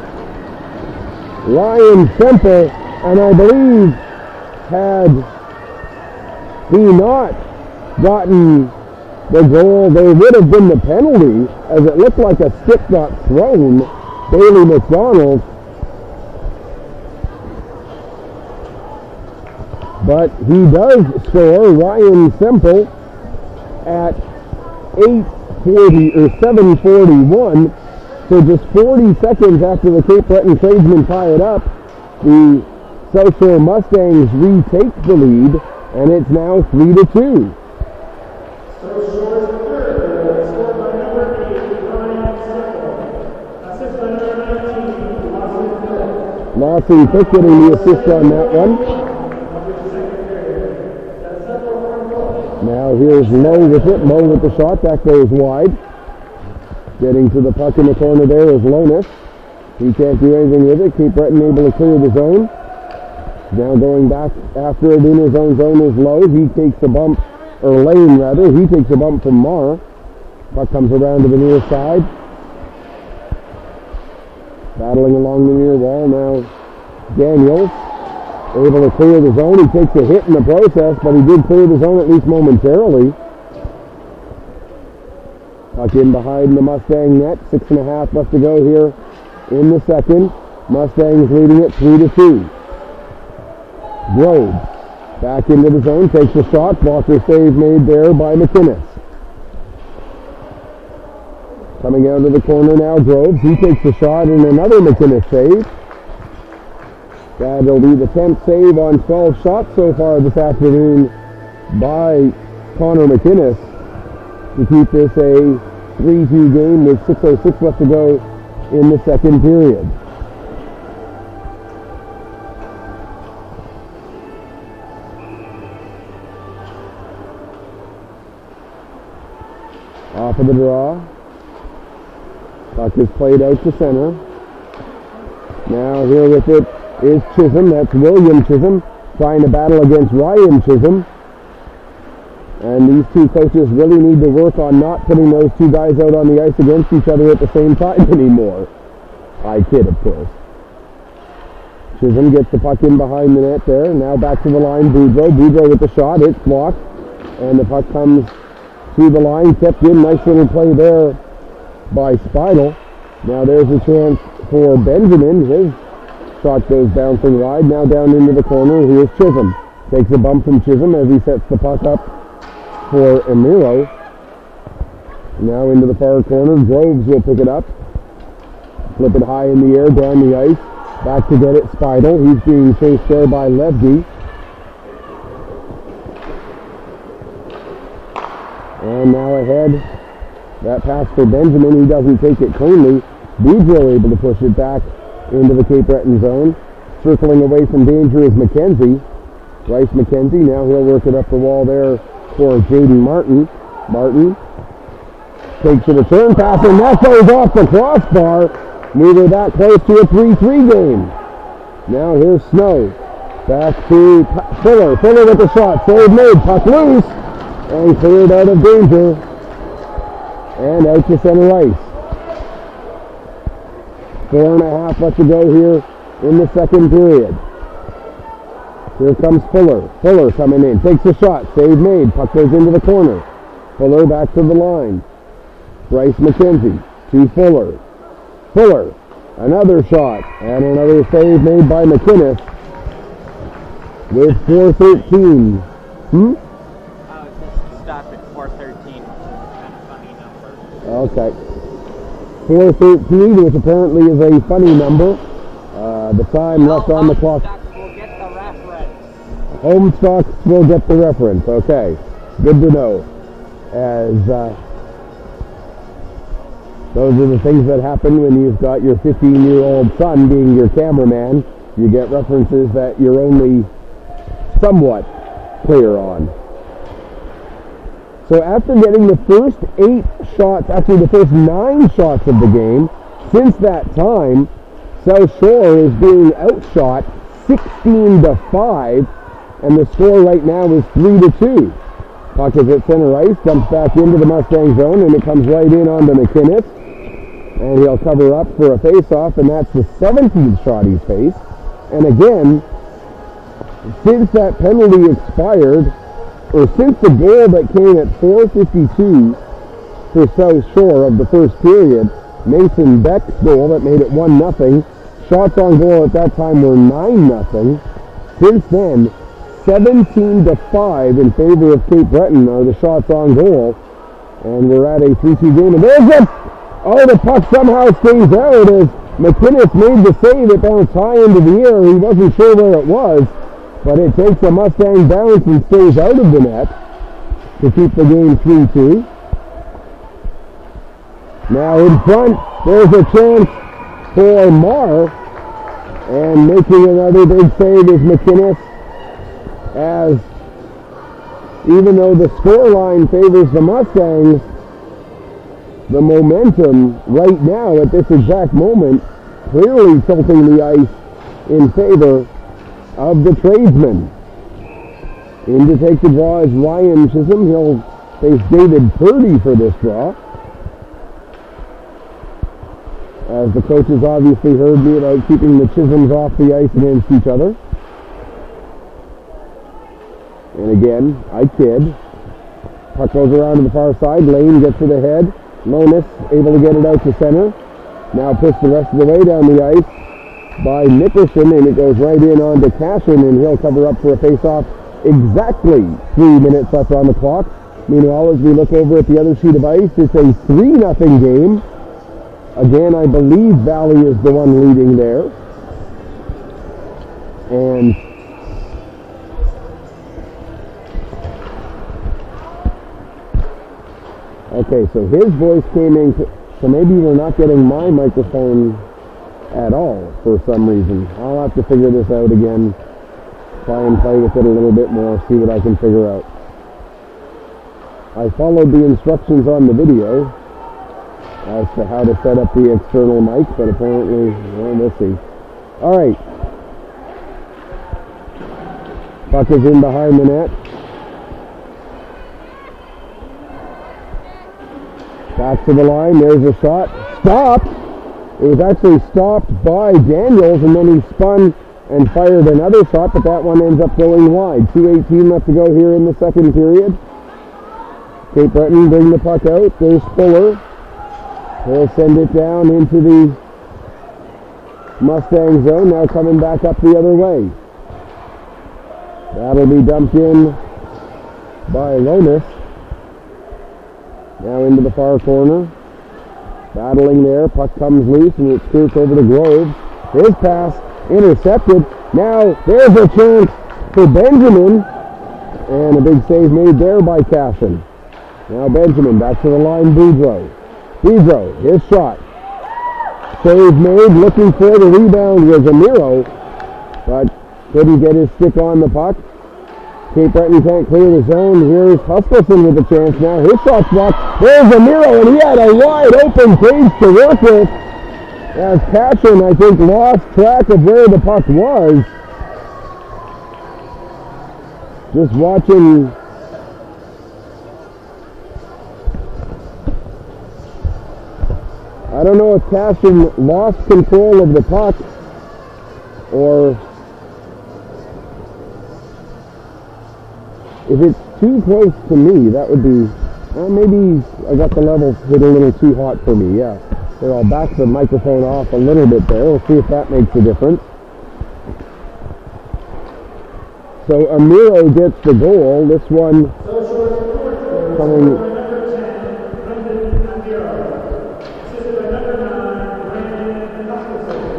Ryan Semple, and I believe had he not gotten the goal, there would have been the penalty, as it looked like a stick got thrown. Bailey McDonald. But he does score. Ryan Semple at 7:41. So just 40 seconds after the Cape Breton Tradesmen tie it up, the South Shore Mustangs retake the lead, and it's now 3-2. Lawson Cook getting the assist on that one. Now here's Lowe with it. Lowe with the shot. That goes wide. Getting to the puck in the corner there is Lonis. He can't do anything with it. Cape Breton able to clear the zone. Now going back after it in his own zone is Lowe. He takes the bump or Lane rather. He takes a bump from Marr. Puck comes around to the near side. Battling along the near wall now. Daniels able to clear the zone. He takes a hit in the process, but he did clear the zone at least momentarily. Puck in behind the Mustang net. 6.5 left to go here in the second. Mustangs leading it 3-2. Groves back into the zone, takes a shot. Blocker save made there by McInnes. Coming out of the corner now, Groves. He takes a shot and another McInnes save. That'll be the 10th save on 12 shots so far this afternoon by Connor McInnes to keep this a 3-2 game with 6:06 left to go in the second period. Off of the draw. Puck is played out to center. Now here with it is Chisholm. That's William Chisholm trying to battle against Ryan Chisholm. And these two coaches really need to work on not putting those two guys out on the ice against each other at the same time anymore. I kid, of course. Chisholm gets the puck in behind the net there. Now back to the line, Boudreau. Boudreau with the shot. It's blocked. And the puck comes to the line. Kept in. Nice little play there by Speidel. Now there's a chance for Benjamin. His shot goes bouncing wide. Now down into the corner. Here's Chisholm. Takes a bump from Chisholm as he sets the puck up for Emiro. Now into the far corner. Groves will pick it up. Flip it high in the air down the ice. Back to get it, Speidel. He's being chased there by Levy. And now ahead. That pass for Benjamin. He doesn't take it cleanly. Boudreau able to push it back into the Cape Breton zone. Circling away from danger is McKenzie. Bryce McKenzie. Now he'll work it up the wall there for Jaden Martin. Martin takes a return pass, and that goes off the crossbar. Neither that close to a 3-3 game. Now here's Snow. Back to Fuller. Fuller with the shot. Save made. Puck loose. And cleared out of danger. And out to center ice. 4.5 left to go here in the second period. Here comes Fuller. Fuller coming in. Takes a shot. Save made. Puck goes into the corner. Fuller back to the line. Bryce McKenzie to Fuller. Fuller. Another shot. And another save made by McInnes. With 4:13. Just stop at 4:13. Kind of funny number. Okay. 4:13, which apparently is a funny number. The time left on the clock. We'll get the reference. Homestuck will get the reference. Okay. Good to know. As those are the things that happen when you've got your 15-year-old son being your cameraman. You get references that you're only somewhat clear on. So after getting the first 8 shots, actually the first 9 shots of the game, since that time, South Shore is being outshot 16-5, and the score right now is 3-2. Puck is at center ice, dumps back into the Mustang zone, and it comes right in onto McInnes. And he'll cover up for a face-off, and that's the 17th shot he's faced. And again, since that penalty expired, or since the goal that came at 4:52 for South Shore of the first period, Mason Beck's goal that made it 1-0, shots on goal at that time were 9-0. Since then, 17-5 in favor of Cape Breton are the shots on goal. And we're at a 3-2 game. And there's it! Oh, the puck somehow stays out as McInnes made the save. It bounced high into the air. He wasn't sure where it was, but it takes a Mustang bounce and stays out of the net to keep the game 3-2. Now in front, there's a chance for Marr, and making another big save is McInnes, as even though the scoreline favors the Mustangs, the momentum right now at this exact moment clearly tilting the ice in favor of the Tradesmen. In to take the draw is Ryan Chisholm. He'll face David Purdy for this draw. As the coaches obviously heard me about keeping the Chisholms off the ice against each other. And again, I kid. Puck goes around to the far side. Lane gets to the head. Lonis able to get it out to center. Now pushed the rest of the way down the ice by Nickerson, and it goes right in onto Cashin, and he'll cover up for a face-off. Exactly 3 minutes left on the clock. Meanwhile, as we look over at the other sheet of ice, it's a 3-0 game. Again, I believe Valley is the one leading there. And okay, so his voice came in, so maybe we're not getting my microphone at all for some reason. I'll have to figure this out again. Try and play with it a little bit more, see what I can figure out. I followed the instructions on the video as to how to set up the external mic, but apparently, well, we'll see. All right. Puck is in behind the net. Back to the line. There's a shot. Stopped. It was actually stopped by Daniels, and then he spun and fired another shot, but that one ends up going wide. 2:18 left to go here in the second period. Cape Breton bring the puck out. There's Fuller. He'll send it down into the Mustang zone. Now coming back up the other way. That'll be dumped in by Lonis. Now into the far corner. Battling there. Puck comes loose and it skirts over to Groves. His pass intercepted. Now there's a chance for Benjamin. And a big save made there by Cashin. Now Benjamin back to the line. Boudreau. Boudreau, his shot. Save made. Looking for the rebound was Amiro. But couldn't get his stick on the puck. Cape Breton can't clear the zone. Here's Huskelson with a chance now. His shot's blocked. There's Amiro, and he had a wide open cage to work with. As Cashin, I think, lost track of where the puck was. Just watching. I don't know if Cashin lost control of the puck or if it's too close to me. That would be, maybe I got the levels hit a little too hot for me, yeah. So I'll back the microphone off a little bit there. We'll see if that makes a difference. So Amiro gets the goal. This one coming.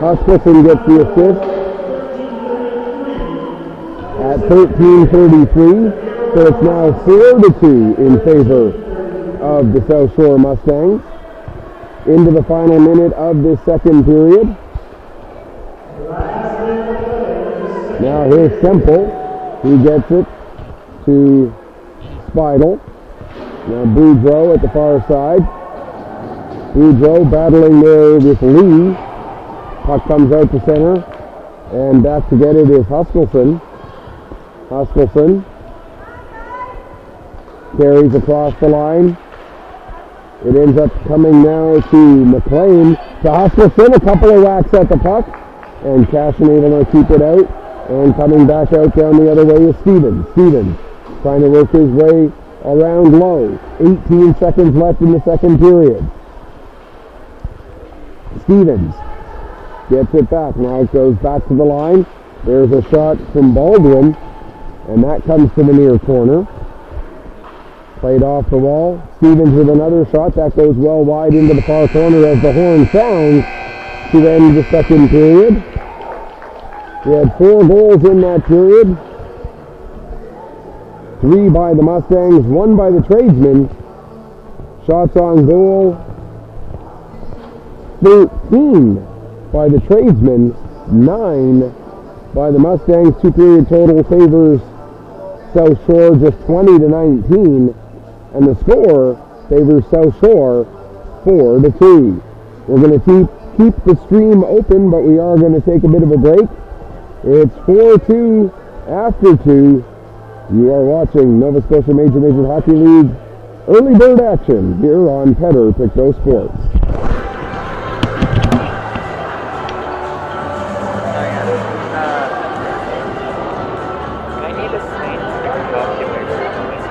Huskelson gets the assist at 13:33. So it's now 4-2 in favor of the South Shore Mustangs. Into the final minute of this second period. Now here's Semple. He gets it to Speidel. Now Boudreau at the far side. Boudreau battling there with Lee. Puck comes out to center. And back to get it is Huskelson. Huskelson carries across the line. It ends up coming now to McLean. To Huskelson, a couple of whacks at the puck. And Cashin able to keep it out. And coming back out down the other way is Stevens. Stevens trying to work his way around low. 18 seconds left in the second period. Stevens gets it back. Now it goes back to the line. There's a shot from Baldwin. And that comes to the near corner. Played off the wall. Stevens with another shot. That goes well wide into the far corner as the horn sounds to end the second period. We had 4 goals in that period. 3 by the Mustangs, 1 by the Tradesmen. Shots on goal, 13 by the Tradesmen, 9 by the Mustangs. 2-period total favors South Shore just 20-19. And the score favors South Shore 4-2. We're going to keep the stream open, but we are going to take a bit of a break. It's 4-2 after 2 You are watching Nova Scotia Major Hockey League early bird action here on Pictou Sports. I need a scientific calculator for this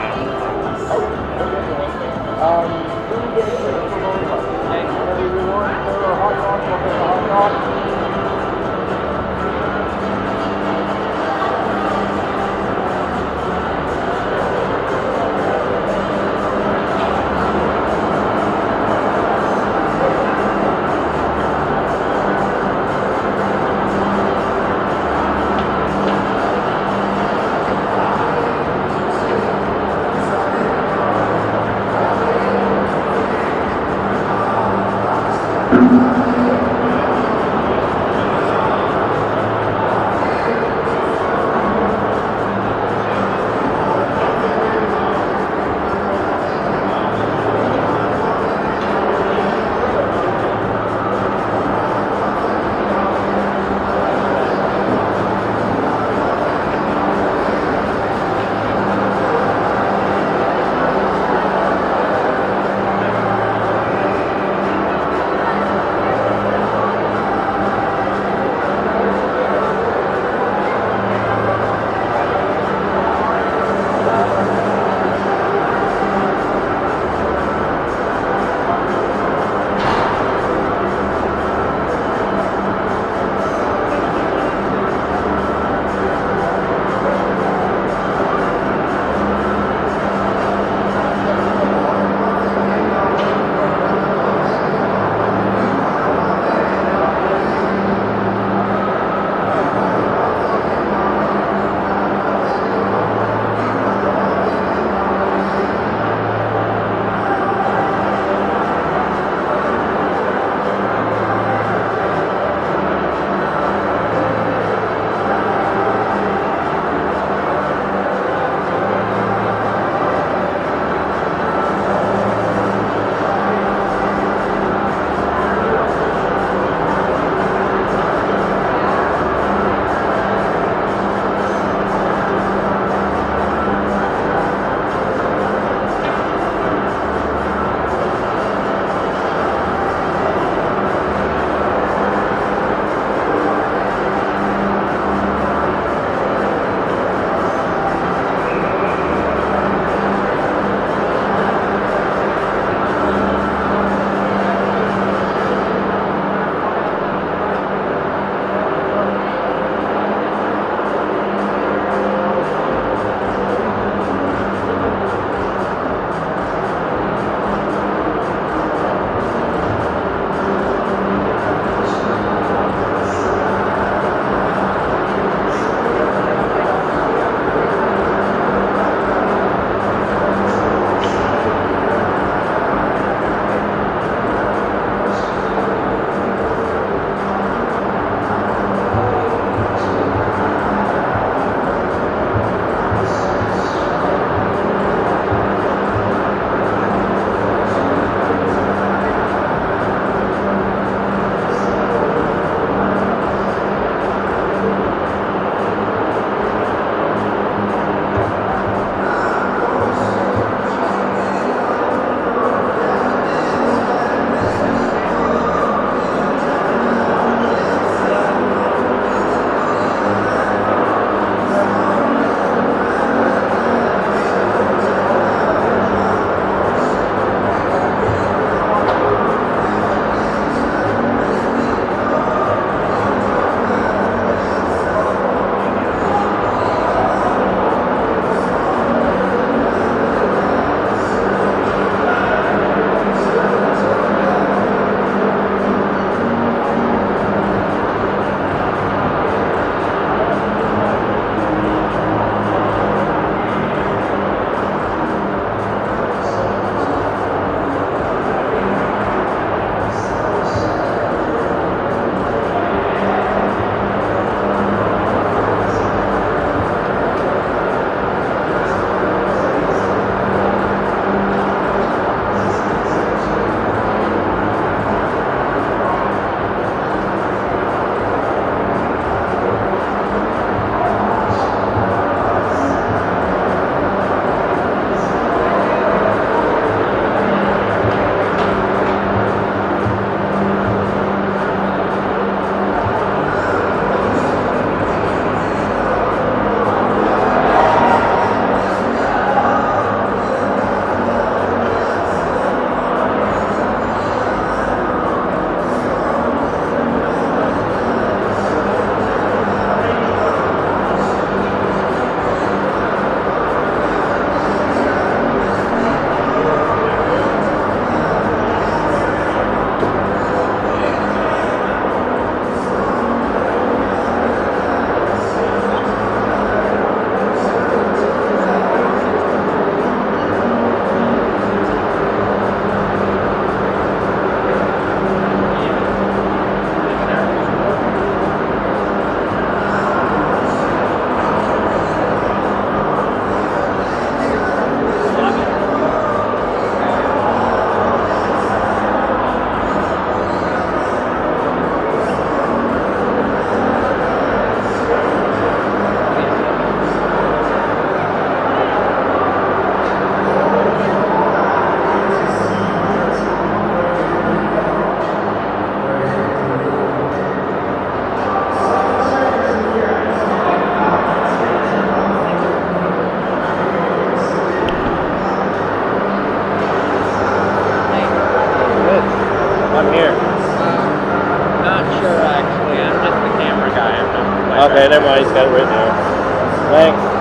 Okay, never mind. He's got it right there. Thanks.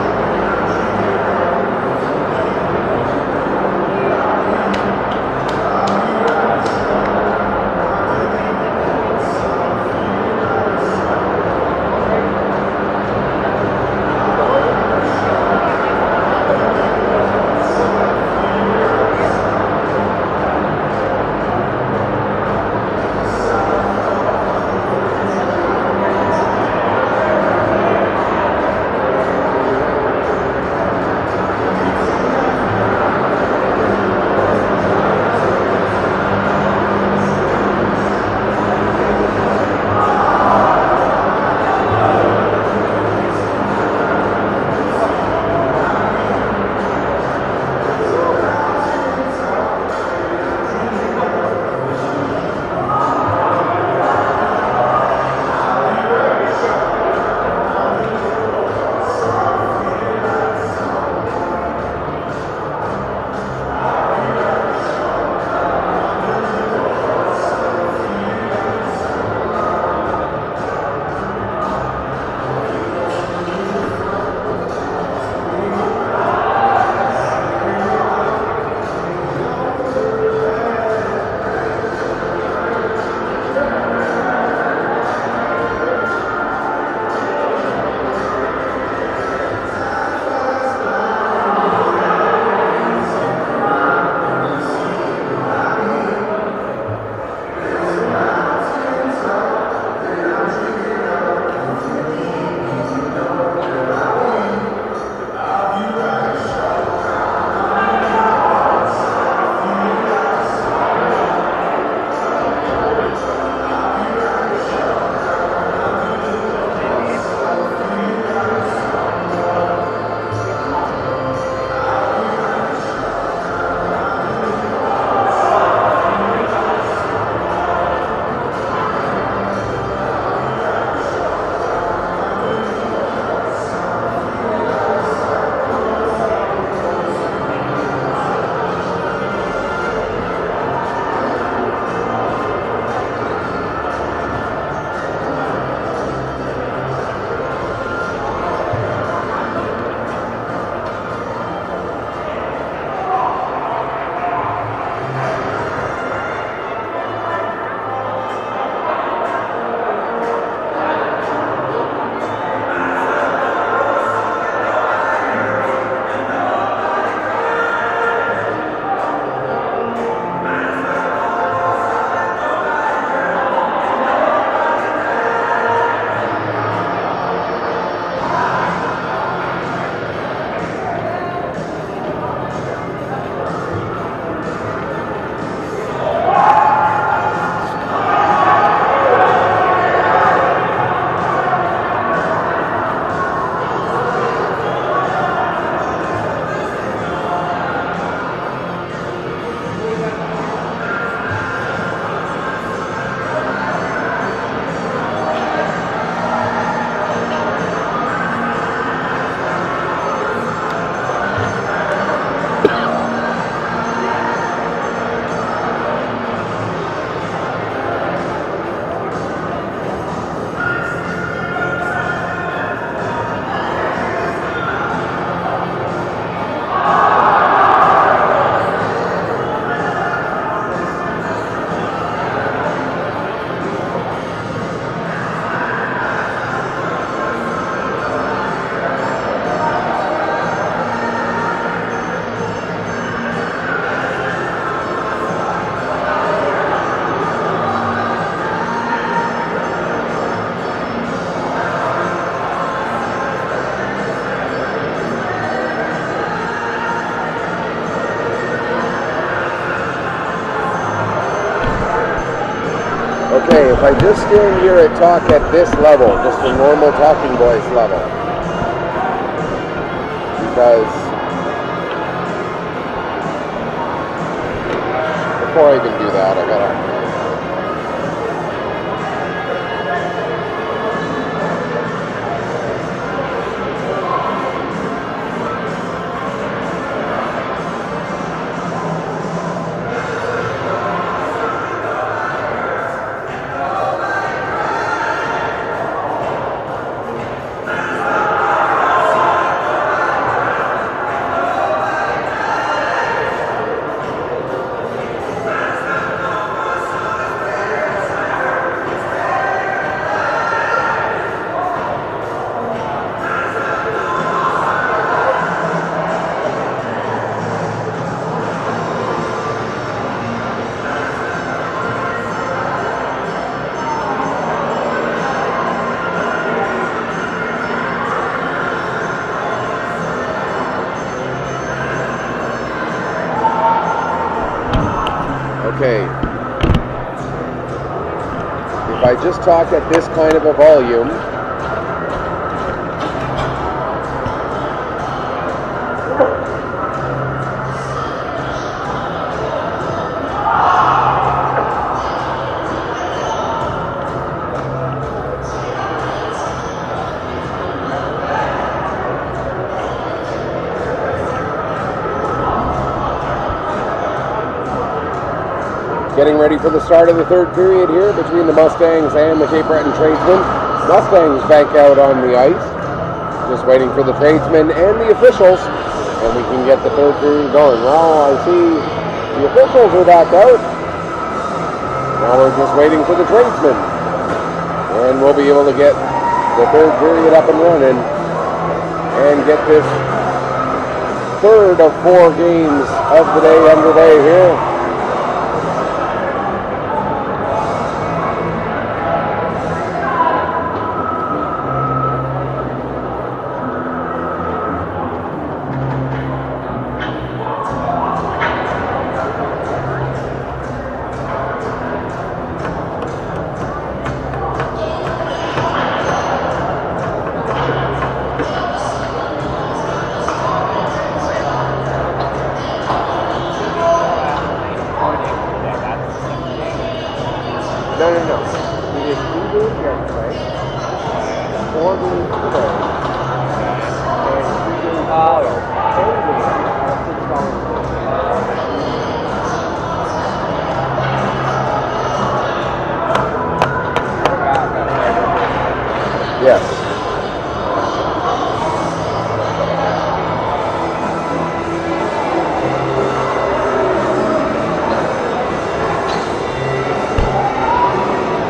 Okay, if I just stand here and talk at this level, just a normal talking voice level, because before I even do that, I gotta... if I just talk at this kind of a volume, getting ready for the start of the third period here between the Mustangs and the Cape Breton Tradesmen. Mustangs back out on the ice, just waiting for the Tradesmen and the officials, and we can get the third period going. Well, I see the officials are back out. Now we're just waiting for the Tradesmen, and we'll be able to get the third period up and running and get this third of 4 games of the day underway here. No. We did 2 games yesterday, 4 games today, and 2 games tomorrow. 10 games at $6. Yes.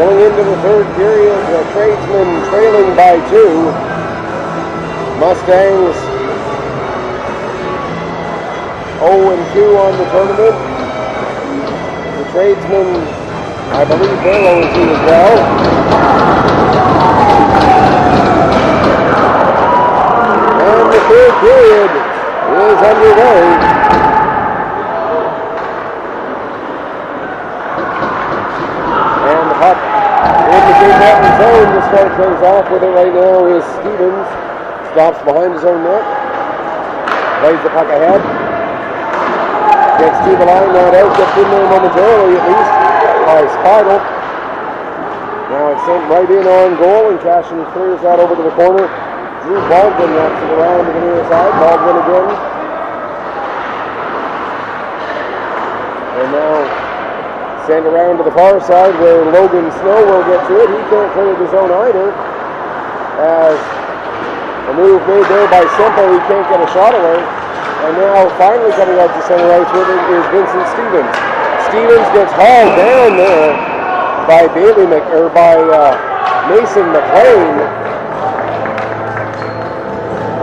Going into the third period, the Tradesmen trailing by 2. Mustangs 0-2 on the tournament. The Tradesmen, I believe they're 0-2 as well. And the third period is underway. Zone to start things off with it right now is Stevens. Stops behind his own net. Plays the puck ahead. Gets to the line, not out. Gets in there momentarily at least by Spital. Now it's sent right in on goal, and Cashin clears that over to the corner. Drew Baldwin knocks it around to the near side. Baldwin again. And now sent around to the far side where Logan Snow will get to it. He can't clear the zone either. As a move made there by Sempo, he can't get a shot away. And now finally coming out to center ice with it is Vincent Stevens. Stevens gets hauled down there by Mason McLean.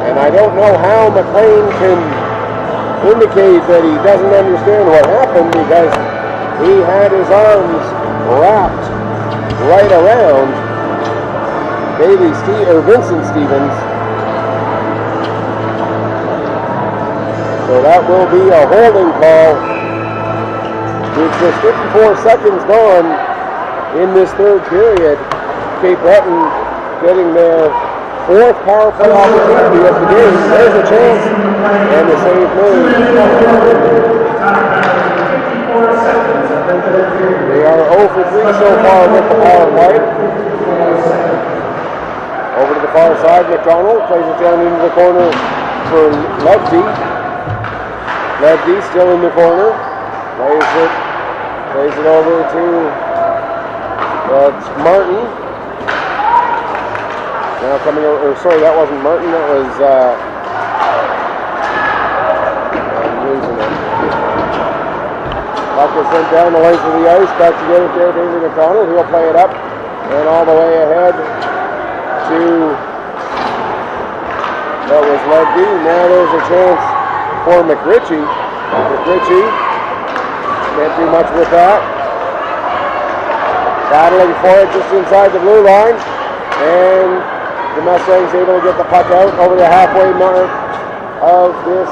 And I don't know how McLean can indicate that he doesn't understand what happened, because he had his arms wrapped right around Vincent Stevens. So that will be a holding call. With just 54 seconds gone in this third period, Cape Breton getting their 4th power play opportunity of the game. There's a chance, and the save made. They are 0 for 3 so far with the power play. Over to the far side, McDonald plays it down into the corner for Levy. Levy still in the corner. Plays it over to Martin. Now coming over, sorry, that wasn't Martin, that was I'm losing it. Puck is sent down the length of the ice, back to get it there, David McDonald. He'll play it up and all the way ahead to, that was Ledby. Now there's a chance for McRitchie. McRitchie can't do much with that. Battling for it just inside the blue line, and the Mustangs able to get the puck out over the halfway mark of this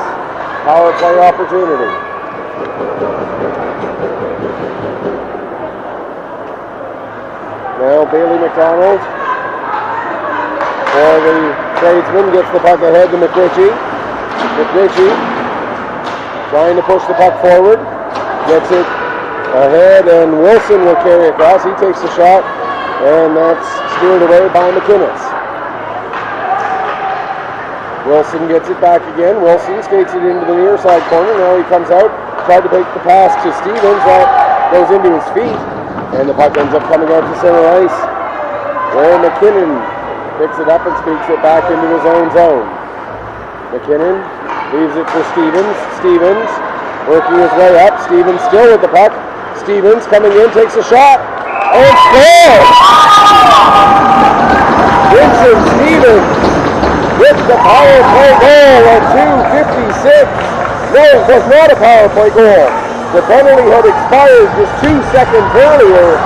power play opportunity. Now Bailey McDonald for the Tradesmen gets the puck ahead to McRitchie. McRitchie trying to push the puck forward. Gets it ahead, and Wilson will carry across. He takes the shot, and that's steered away by McInnes. Wilson gets it back again. Wilson skates it into the near side corner. Now he comes out, tried to make the pass to Stevens. That goes into his feet, and the puck ends up coming out to center ice, where McKinnon picks it up and speaks it back into his own zone. McKinnon leaves it for Stevens. Stevens working his way up. Stevens still with the puck. Stevens coming in, takes a shot, and scores! Vincent Stevens with the power play goal at 2:56. No, it was not a power play goal. The penalty had expired just 2 seconds earlier.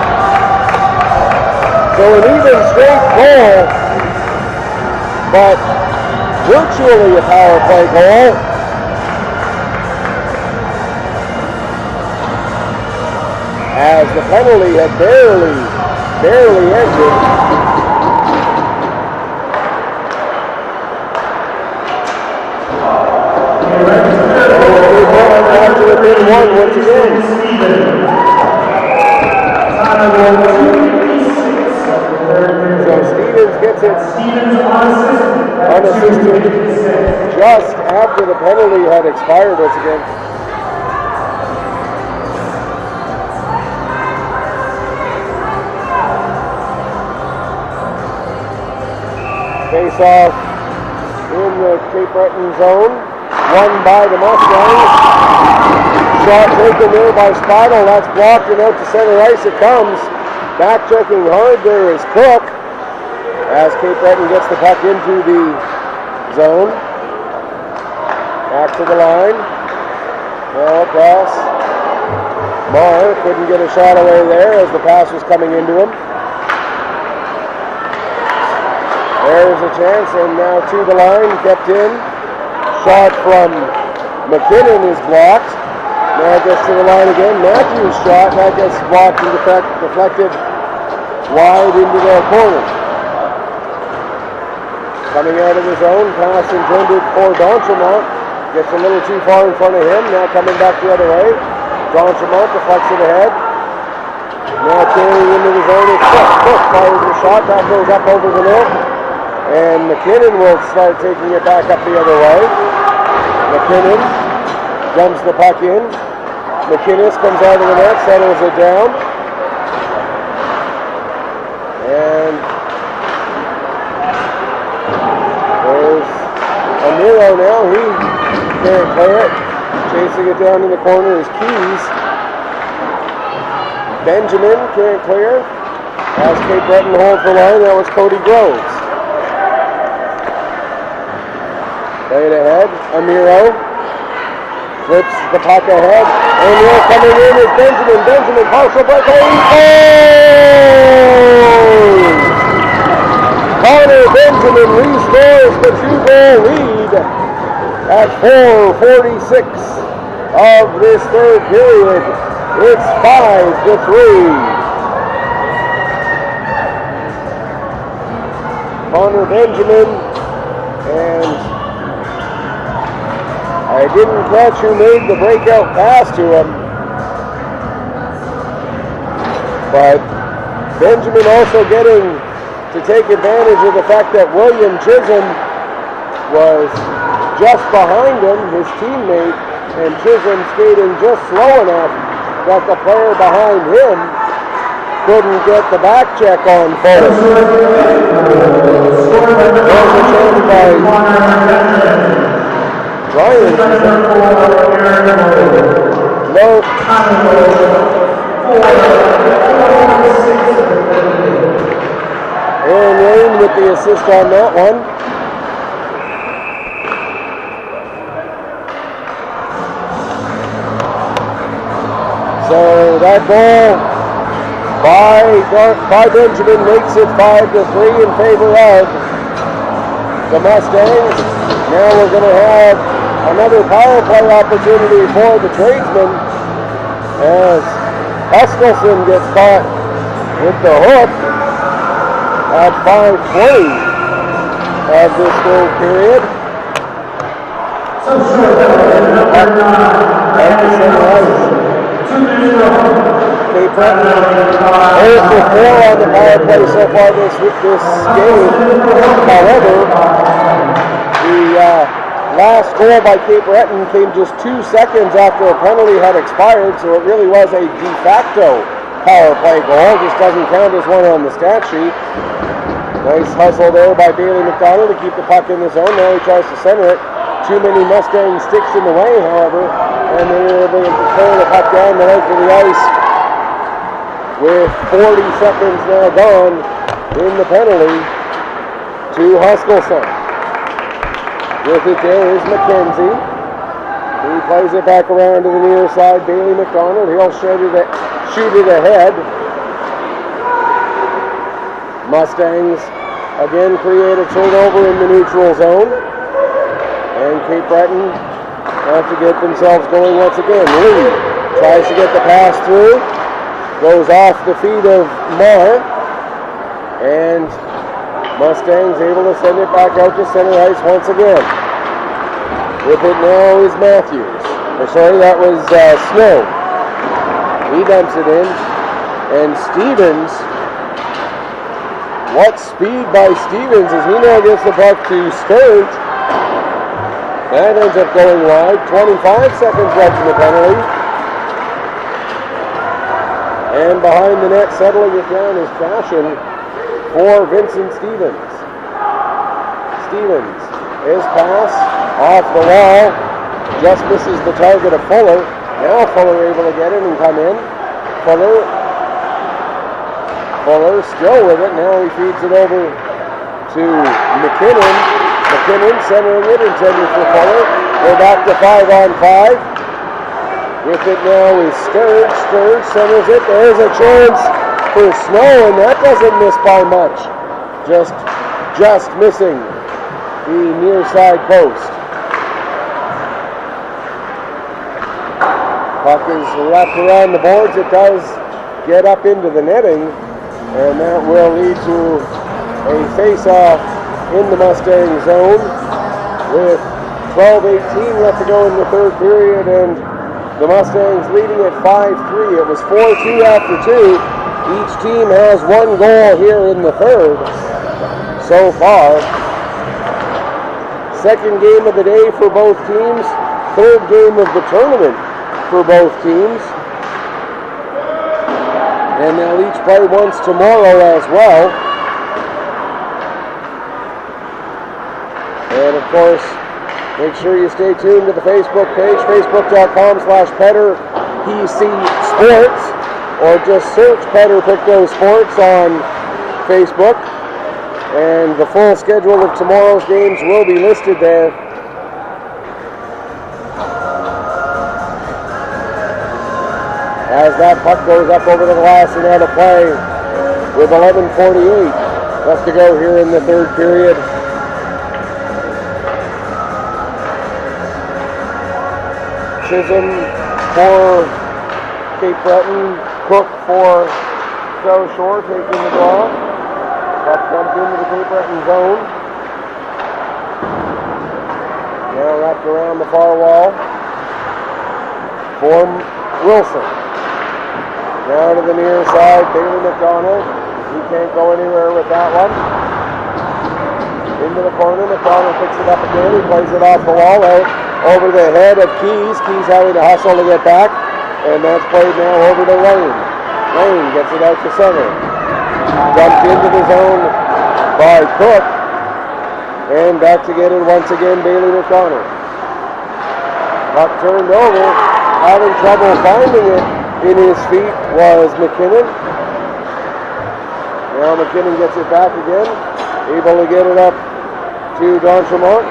So an even straight goal, but virtually a power play goal. As the penalty had barely ended. Within one once again. So Stevens gets it unassisted just after the penalty had expired once again. Face off in the Cape Breton zone, won by the Mustangs. Shot taken there by Spidle. That's blocked and out to center ice it comes. Back checking hard there is Cook as Cape Breton gets the puck into the zone. Back to the line. Now across. Marr couldn't get a shot away there as the pass was coming into him. There's a chance, and now to the line, kept in. Shot from McKinnon is blocked. Now gets to the line again. Matthews' shot, that gets blocked and deflected wide into their corner. Coming out of his own, pass intended for D'Entremont. Gets a little too far in front of him. Now coming back the other way. D'Entremont deflects it ahead. Now carrying into the zone. It's Cook. Cook fires the shot. That goes up over the net. And McKinnon will start taking it back up the other way. McKinnon dumps the puck in. McInnes comes out of the net, settles it down. And there's Amiro now. He can't play it. Chasing it down in the corner is Keys. Benjamin can't clear. As Cape Breton holds the line, that was Cody Groves. Play it ahead. Amiro flips the puck ahead. And here coming in is Benjamin. Benjamin, partial breakaway. Connor Benjamin restores the 2-goal lead at 4:46 of this third period. It's 5-3. Connor Benjamin, and I didn't catch who made the breakout pass to him, but Benjamin also getting to take advantage of the fact that William Chisholm was just behind him, his teammate, and Chisholm skating just slow enough that the player behind him couldn't get the back check on first. Ryan no. Aaron Lane with the assist on that one. So that goal by Benjamin makes it 5-3 in favor of the Mustangs. Now we're going to have another power play opportunity for the Tradesmen as Huskelson gets caught with the hook. at 5:20 of this third period. At the center ice. Cape Breton 0 for 4 on the power play so far this game. However, the last goal by Cape Breton came just 2 seconds after a penalty had expired, so it really was a de facto power play goal. Just doesn't count as one on the stat sheet. Nice hustle there by Bailey McDonald to keep the puck in the zone. Now he tries to center it. Too many Mustang sticks in the way, however, and they were able to throw the puck down the length of the ice with 40 seconds now gone in the penalty to Huskelson. With it there is McKenzie. He plays it back around to the near side. Bailey McDonald, he'll shoot it ahead. Mustangs again create a turnover in the neutral zone. And Cape Breton have to get themselves going once again. Lee tries to get the pass through. Goes off the feet of Marr. And Mustangs able to send it back out to center ice once again. With it now is Matthews. That was Snow. He dumps it in. And Stevens. What speed by Stevens as he now gets the puck to Sturge. That ends up going wide. 25 seconds left in the penalty. And behind the net, settling it down is Fashion for Vincent Stevens. Stevens, his pass off the wall, just misses the target of Fuller. Now Fuller able to get it and come in. Fuller still with it. Now he feeds it over to McKinnon. McKinnon centering it, intended for Fuller. We're back to 5-on-5. With it now is Sturge. Sturge centers it. There's a chance for Snow, and that doesn't miss by much. Just missing the near side post. Puck is left around the boards. It does get up into the netting, and that will lead to a face-off in the Mustang zone with 12:18 left to go in the third period, and the Mustangs leading at 5-3. It was 4-2 after 2. Each team has one goal here in the third so far. Second game of the day for both teams. Third game of the tournament for both teams. And they'll each play once tomorrow as well. And of course, make sure you stay tuned to the Facebook page, facebook.com/PetterPC Sports, or just search Petter Pictou Sports on Facebook. And the full schedule of tomorrow's games will be listed there. As that puck goes up over the glass and out of play with 11:48 left to go here in the third period. Chisholm for Cape Breton, Cook for South Shore taking the draw. Puck comes into the Cape Breton zone. Now wrapped around the far wall for Wilson. Now to the near side, Bailey McDonald. He can't go anywhere with that one. Into the corner, McDonald picks it up again. He plays it off the wall out over the head of Keys. Keys having to hustle to get back. And that's played now over to Lane. Lane gets it out to center. Dumped into the zone by Cook. And back to get it once again, Bailey McDonald. Puck turned over. Having trouble finding it in his feet was McKinnon. Now McKinnon gets it back again. Able to get it up to D'Entremont.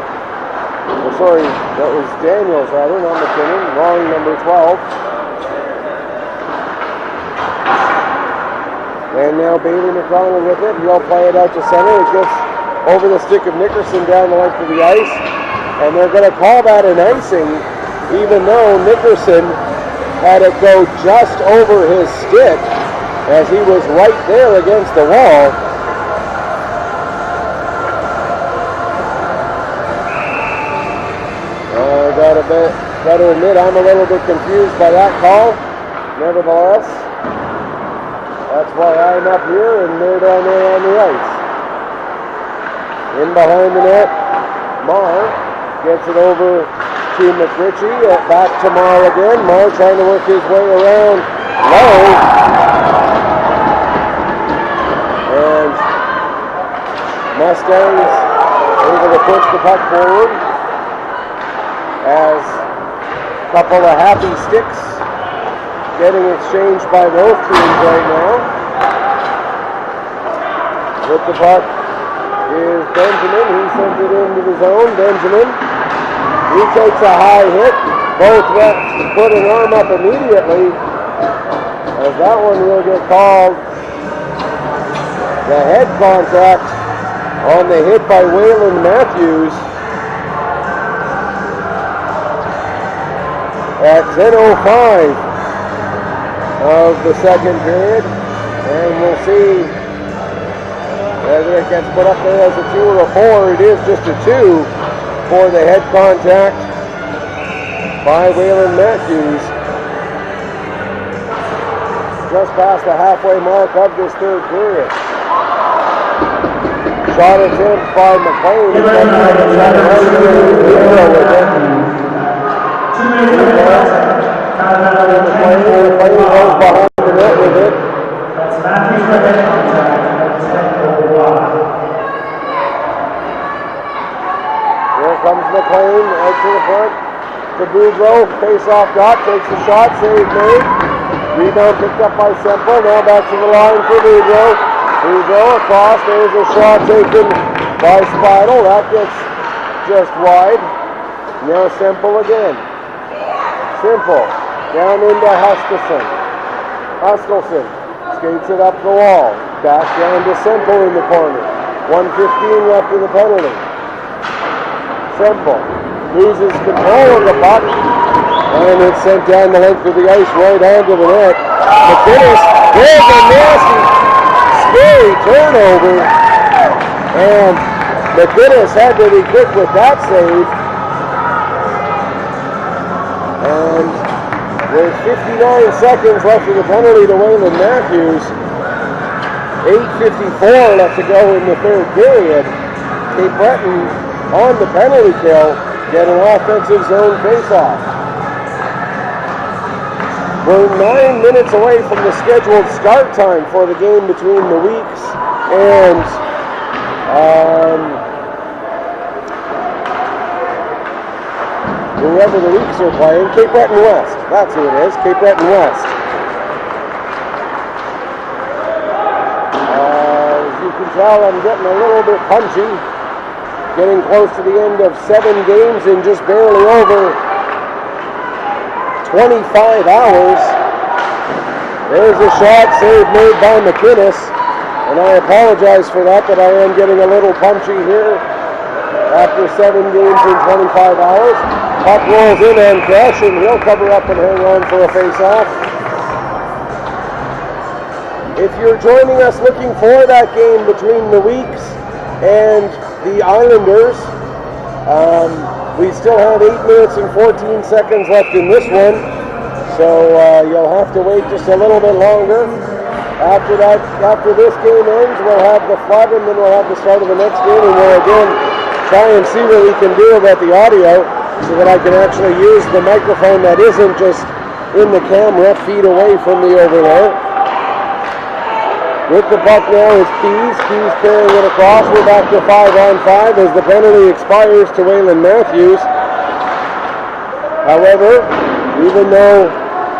Oh, sorry, that was Daniels rather, not McKinnon. Wrong, number 12. And now Bailey McDonald with it. He'll play it out to center. It gets over the stick of Nickerson down the length of the ice. And they're going to call that an icing, even though Nickerson had it go just over his stick as he was right there against the wall. got to admit I'm a little bit confused by that call. Nevertheless, that's why I'm up here and they're down there on the ice. In behind the net, Marr gets it over to McRitchie. Back to Marr again. Marr trying to work his way around low. And Mustangs able to push the puck forward as a couple of happy sticks getting exchanged by both teams right now. With the puck is Benjamin. He sends it into the zone. Benjamin. He takes a high hit. Both refs put an arm up immediately as that one will get called. The head contact on the hit by Waylon Matthews at 10:05 of the second period. And we'll see whether it gets put up there as a 2 or a 4. It is just a 2 for the head contact by Waylon Matthews. Just past the halfway mark of this third period. Shot attempt by McLean. McLean goes behind the net with it. Here comes McLean out to the front. To Boudreau, face-off got, takes the shot, save made. Rebound picked up by Semple. Now back to the line for Boudreau. Boudreau across. There's a shot taken by Spidel. That gets just wide. Now Semple again. Simple. Down into Huskelson. Skates it up the wall. Back down to Semple in the corner. 1:15 left in the penalty. Semple loses control of the puck. And it's sent down the length of the ice right onto the net. McInnes, there's a nasty, scary turnover. And McInnes had to be quick with that save. And with 59 seconds left in the penalty to Waylon Matthews, 8:54 left to go in the third period. Cape Breton on the penalty kill, get an offensive zone faceoff. We're 9 minutes away from the scheduled start time for the game between the Weeks and whoever the Weeks are playing, Cape Breton West. That's who it is, Cape Breton West. As you can tell, I'm getting a little bit punchy. Getting close to the end of 7 games in just barely over 25 hours. There's a shot, save made by McInnes. And I apologize for that, but I am getting a little punchy here after 7 games in 25 hours. Puck rolls in on Crush, and he'll cover up and hang on for a face-off. If you're joining us looking for that game between the Weeks and the Islanders, we still have 8 minutes and 14 seconds left in this one, so you'll have to wait just a little bit longer. After this game ends, we'll have the flood, and then we'll have the start of the next game, and we'll again try and see what we can do about the audio so that I can actually use the microphone that isn't just in the camera, feet away from me over there. With the puck now is Keys. Keys carrying it across. We're back to 5-on-5 as the penalty expires to Waylon Matthews. However, even though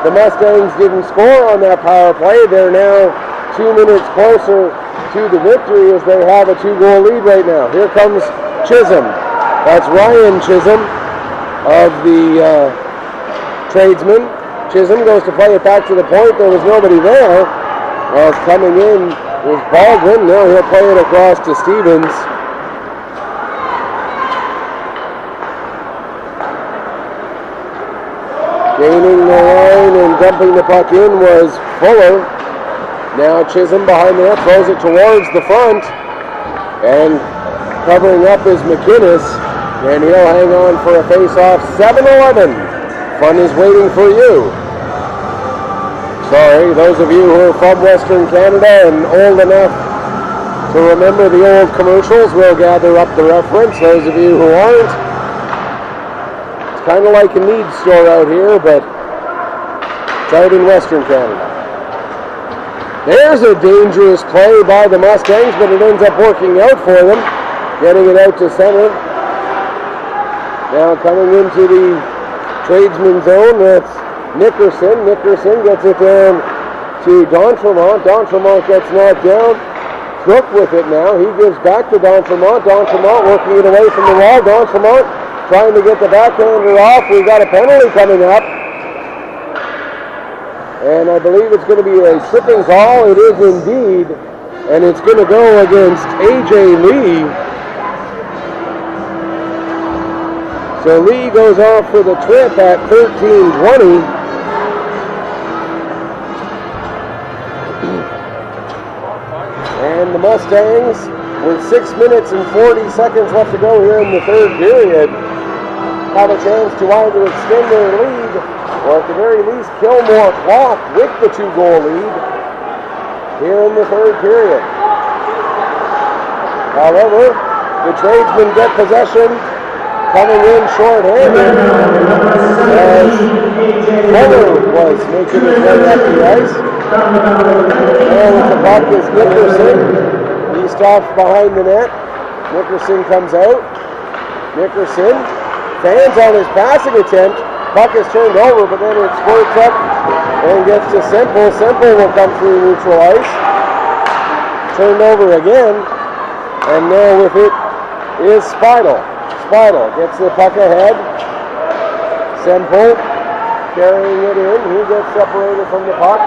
the Mustangs didn't score on that power play, they're now 2 minutes closer to the victory as they have a 2-goal lead right now. Here comes Chisholm. That's Ryan Chisholm of the Tradesmen. Chisholm goes to play it back to the point. There was nobody there. As coming in was Baldwin. Now he'll play it across to Stevens. Gaining the line and dumping the puck in was Fuller. Now Chisholm behind the net throws it towards the front. And covering up is McInnes. And he'll hang on for a face-off. 7-11. Fun is waiting for you. Sorry, those of you who are from Western Canada and old enough to remember the old commercials will gather up the reference. Those of you who aren't, it's kind of like a needs store out here, but it's out in Western Canada. There's a dangerous play by the Mustangs, but it ends up working out for them. Getting it out to center. Now coming into the Tradesmen zone, that's Nickerson. Nickerson gets it down to D'Entremont. D'Entremont gets knocked down. Crook with it now. He gives back to D'Entremont. D'Entremont working it away from the wall. D'Entremont trying to get the backhander off. We've got a penalty coming up. And I believe it's going to be a tripping call. It is indeed. And it's going to go against A.J. Lee. So Lee goes off for the trip at 13:20. And the Mustangs, with 6 minutes and 40 seconds left to go here in the third period, have a chance to either extend their lead or at the very least kill more clock with the 2-goal lead here in the third period. However, the Tradesmen get possession, coming in short-handed as Fuller was making his way up the ice. And with the puck is Nickerson. He stops behind the net. Nickerson comes out. Nickerson fans on his passing attempt. Puck is turned over, but then it squirts up and gets to Semple. Semple will come through neutral ice. Turned over again. And now with it is Speidel. Speidel gets the puck ahead. Semple carrying it in. He gets separated from the puck.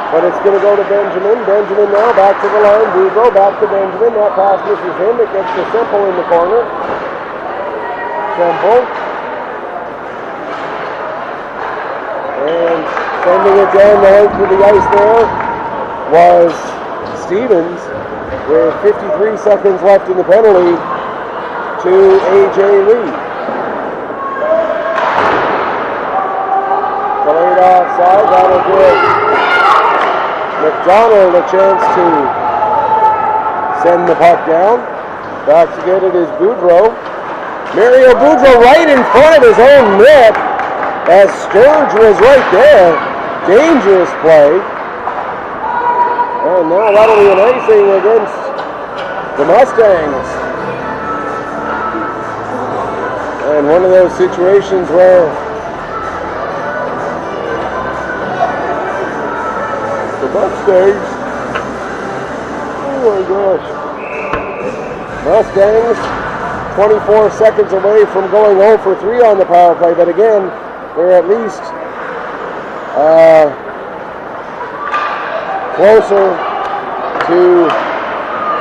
But it's going to go to Benjamin. Benjamin now back to the line. Boudreau back to Benjamin. That pass misses him. It gets to Semple in the corner. Semple. And sending it down the length of the ice there was Stevens with 53 seconds left in the penalty to A.J. Lee. Delayed offside. That'll give McDonald a chance to send the puck down. Back to get it is Boudreau. Mario Boudreau right in front of his own net as Sturge was right there. Dangerous play. And now that'll be an icing against the Mustangs. And one of those situations where Mustangs. Oh my gosh. Mustangs 24 seconds away from going 0 for 3 on the power play, but again, they're at least closer to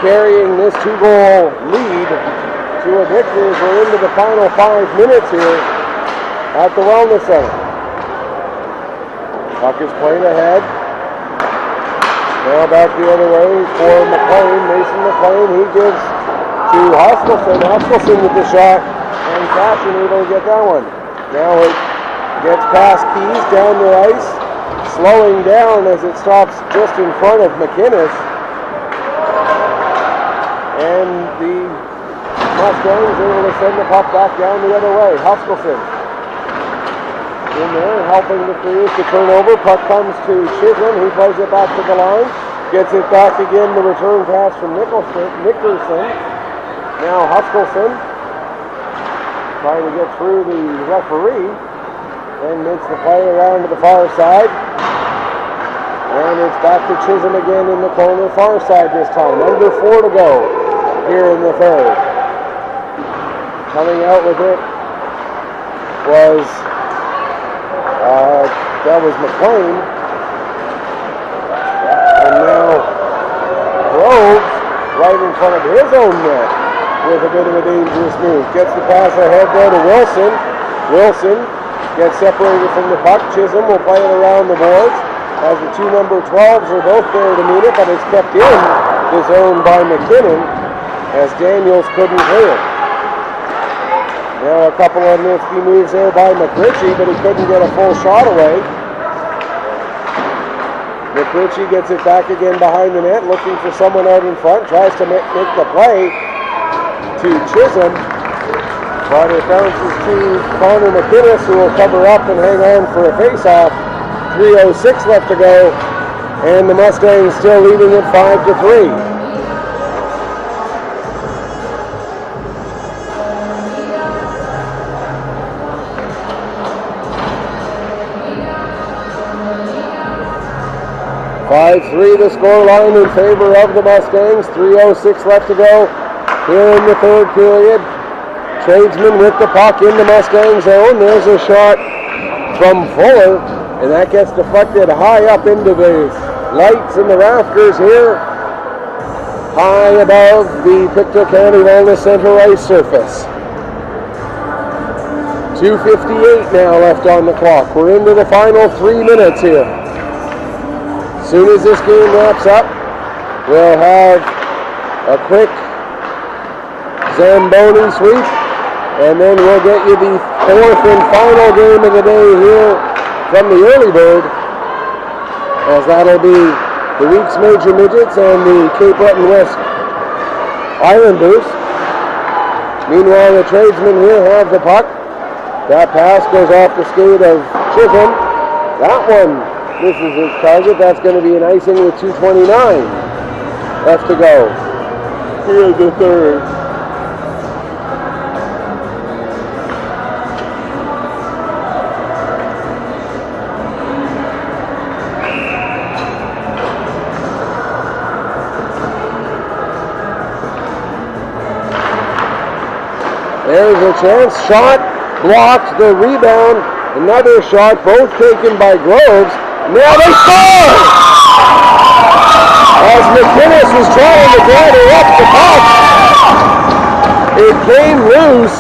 carrying this 2-goal lead to a victory as we're into the final 5 minutes here at the Wellness Center. Puck is played ahead. Now back the other way for McLean. Mason McLean, he gives to Hoskelson. Hoskelson with the shot, and Fashion able to get that one. Now it gets past Keys down the ice, slowing down as it stops just in front of McInnes. And the Mustangs able to send the puck back down the other way. Hoskelson in there, helping the crews to turn over. Puck comes to Chisholm. He plays it back to the line. Gets it back again. The return pass from Nickerson. Now Hoskelson trying to get through the referee. And makes the play around to the far side. And it's back to Chisholm again in the corner, far side this time. Under 4 to go here in the third. Coming out with it was that was McLean. And now Groves right in front of his own net with a bit of a dangerous move. Gets the pass ahead there to Wilson. Wilson gets separated from the puck. Chisholm will play it around the boards as the 2 number 12s are both there to meet it, but it's kept in the zone by McKinnon as Daniels couldn't clear it. Now a couple of nifty moves there by McRitchie, but he couldn't get a full shot away. McRitchie gets it back again behind the net, looking for someone out in front, tries to make the play to Chisholm, but it bounces to Connor McInnes, who will cover up and hang on for a face-off. 3:06 left to go, and the Mustangs still leading it 5-3. The scoreline in favor of the Mustangs. 3:06 left to go here in the third period. Tradesmen with the puck in the Mustang zone. There's a shot from Fuller, and that gets deflected high up into the lights in the rafters here, high above the Pictou County Wellness Center ice surface. 2:58 now left on the clock. We're into the final 3 minutes here. As soon as this game wraps up, we'll have a quick Zamboni sweep, and then we'll get you the fourth and final game of the day here from the early bird, as that'll be the week's major midgets and the Cape Breton West Islanders. Meanwhile, the Tradesmen here have the puck. That pass goes off the skate of Chisholm. That one misses his target. That's going to be an icing with 2:29 left to go. Here's the third. There's a chance. Shot blocked. The rebound. Another shot. Both taken by Groves. Now they score! As McInnes was trying to gather up the puck, it came loose.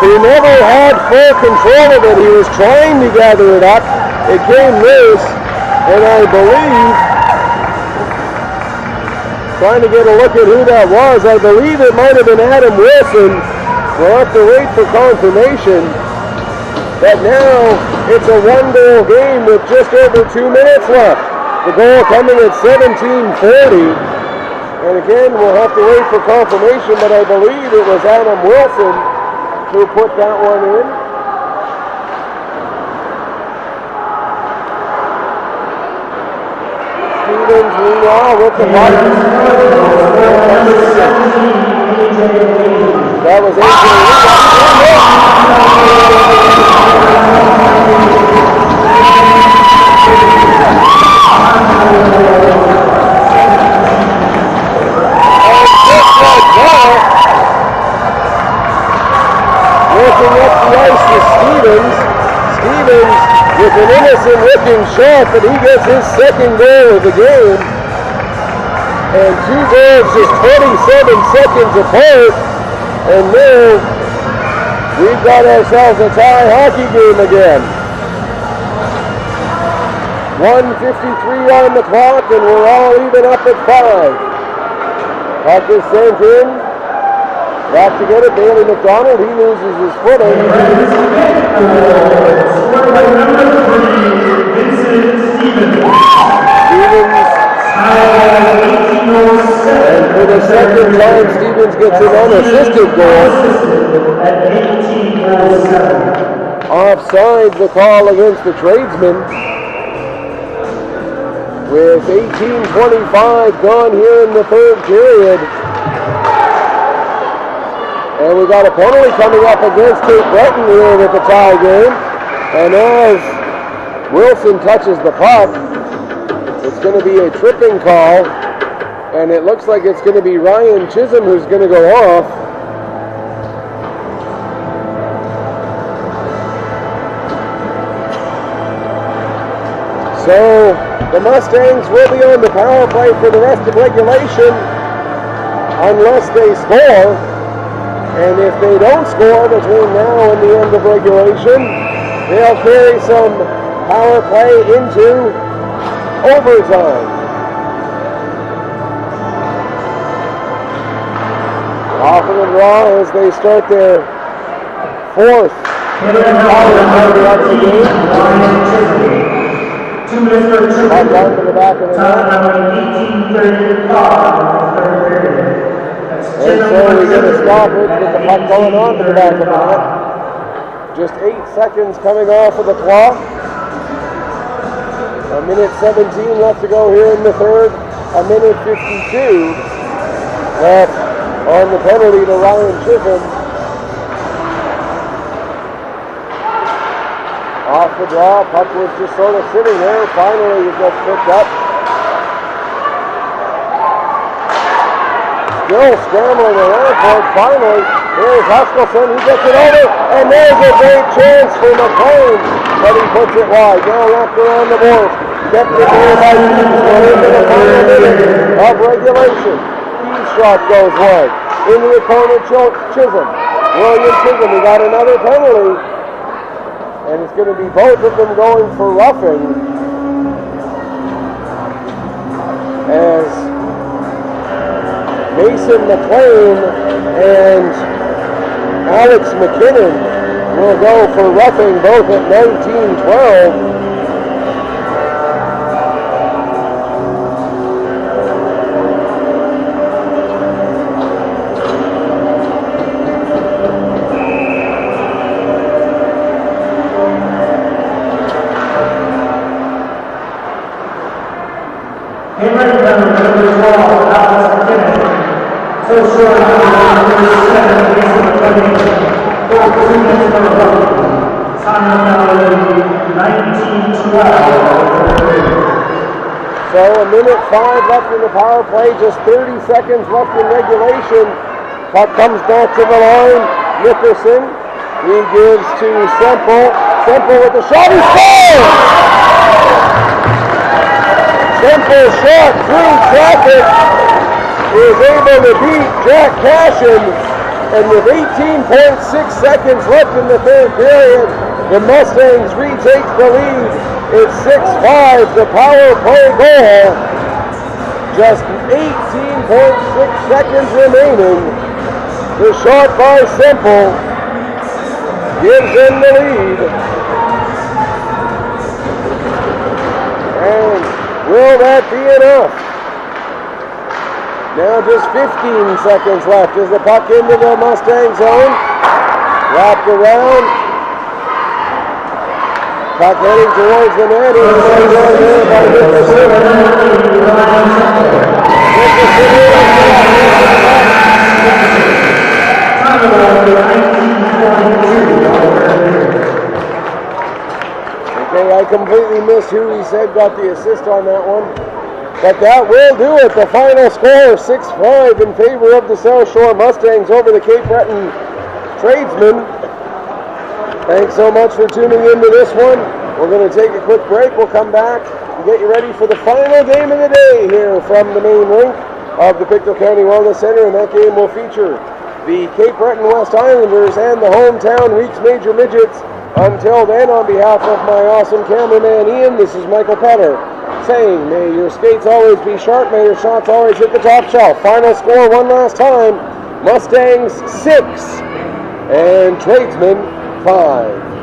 He never had full control of it. He was trying to gather it up. It came loose, and I believe, trying to get a look at who that was, I believe it might have been Adam Wilson. We'll have to wait for confirmation. But now it's a one-goal game with just over 2 minutes left. The goal coming at 17:40. And again, we'll have to wait for confirmation, but I believe it was Adam Wilson who put that one in. Stevens, meanwhile, with the puck. That was working up the ice to Stevens. Stevens with an innocent looking shot, but he gets his second goal of the game. And two goals just 27 seconds apart. And now we've got ourselves a tie hockey game again. 1:53 on the clock, and we're all even up at 5. Puck is sent in. Back to get it, Bailey McDonald. He loses his footing. Stevens. And for the second time, Stevens gets an unassisted goal. Offside, the call against the Tradesmen. With 18:25 gone here in the third period. And we got a penalty coming up against Cape Breton here with the tie game. And as Wilson touches the puck, it's going to be a tripping call. And it looks like it's going to be Ryan Chisholm who's going to go off. So the Mustangs will be on the power play for the rest of regulation unless they score. And if they don't score between now and the end of regulation, they'll carry some power play into overtime. Off of the draw, as they start their fourth power play of the game. Puck down to the back of the net. And so we get a stoppage with the puck going on to the back of the net. Just 8 seconds coming off of the clock. A minute 17 left to go here in the third. A minute 52 left on the penalty to Ryan Chisholm. Off the draw, puck was just sort of sitting there. Finally, it gets picked up. Still scrambling around for it. Finally, here's Huskelson. He gets it over, and there's a great chance for McLean, but he puts it wide. Now wrapped around the boards. Kept it there by Hughes. We're into the final minute of regulation. Hughes' shot goes wide. In the opponent, Chisholm. William Chisholm, he got another penalty. And it's going to be both of them going for roughing. As Mason McLean and Alex McKinnon will go for roughing, both at 19-12. So a minute 5 left in the power play, just 30 seconds left in regulation. Puck comes back to the line. Nickerson, he gives to Semple. Semple with the shot, he scores! Semple shot through traffic is able to beat Jack Cashin, and with 18.6 seconds left in the third period, the Mustangs retake the lead. It's 6-5, the power play goal. Just 18.6 seconds remaining. The shot by Semple gives them the lead. And will that be enough? Now just 15 seconds left as the puck into the Mustang zone. Wrapped around. Puck heading towards the net. It's sent on there by Nickerson. Okay, I completely missed who he said got the assist on that one. But that will do it. The final score, 6-5 in favor of the South Shore Mustangs over the Cape Breton Tradesmen. Thanks so much for tuning into this one. We're going to take a quick break. We'll come back and get you ready for the final game of the day here from the main rink of the Pictou County Wellness Center, and that game will feature the Cape Breton West Islanders and the hometown Weeks Major Midgets. Until then, on behalf of my awesome cameraman Ian, this is Michael Petter saying, may your skates always be sharp, may your shots always hit the top shelf. Final score one last time, Mustangs 6 and Tradesmen 5.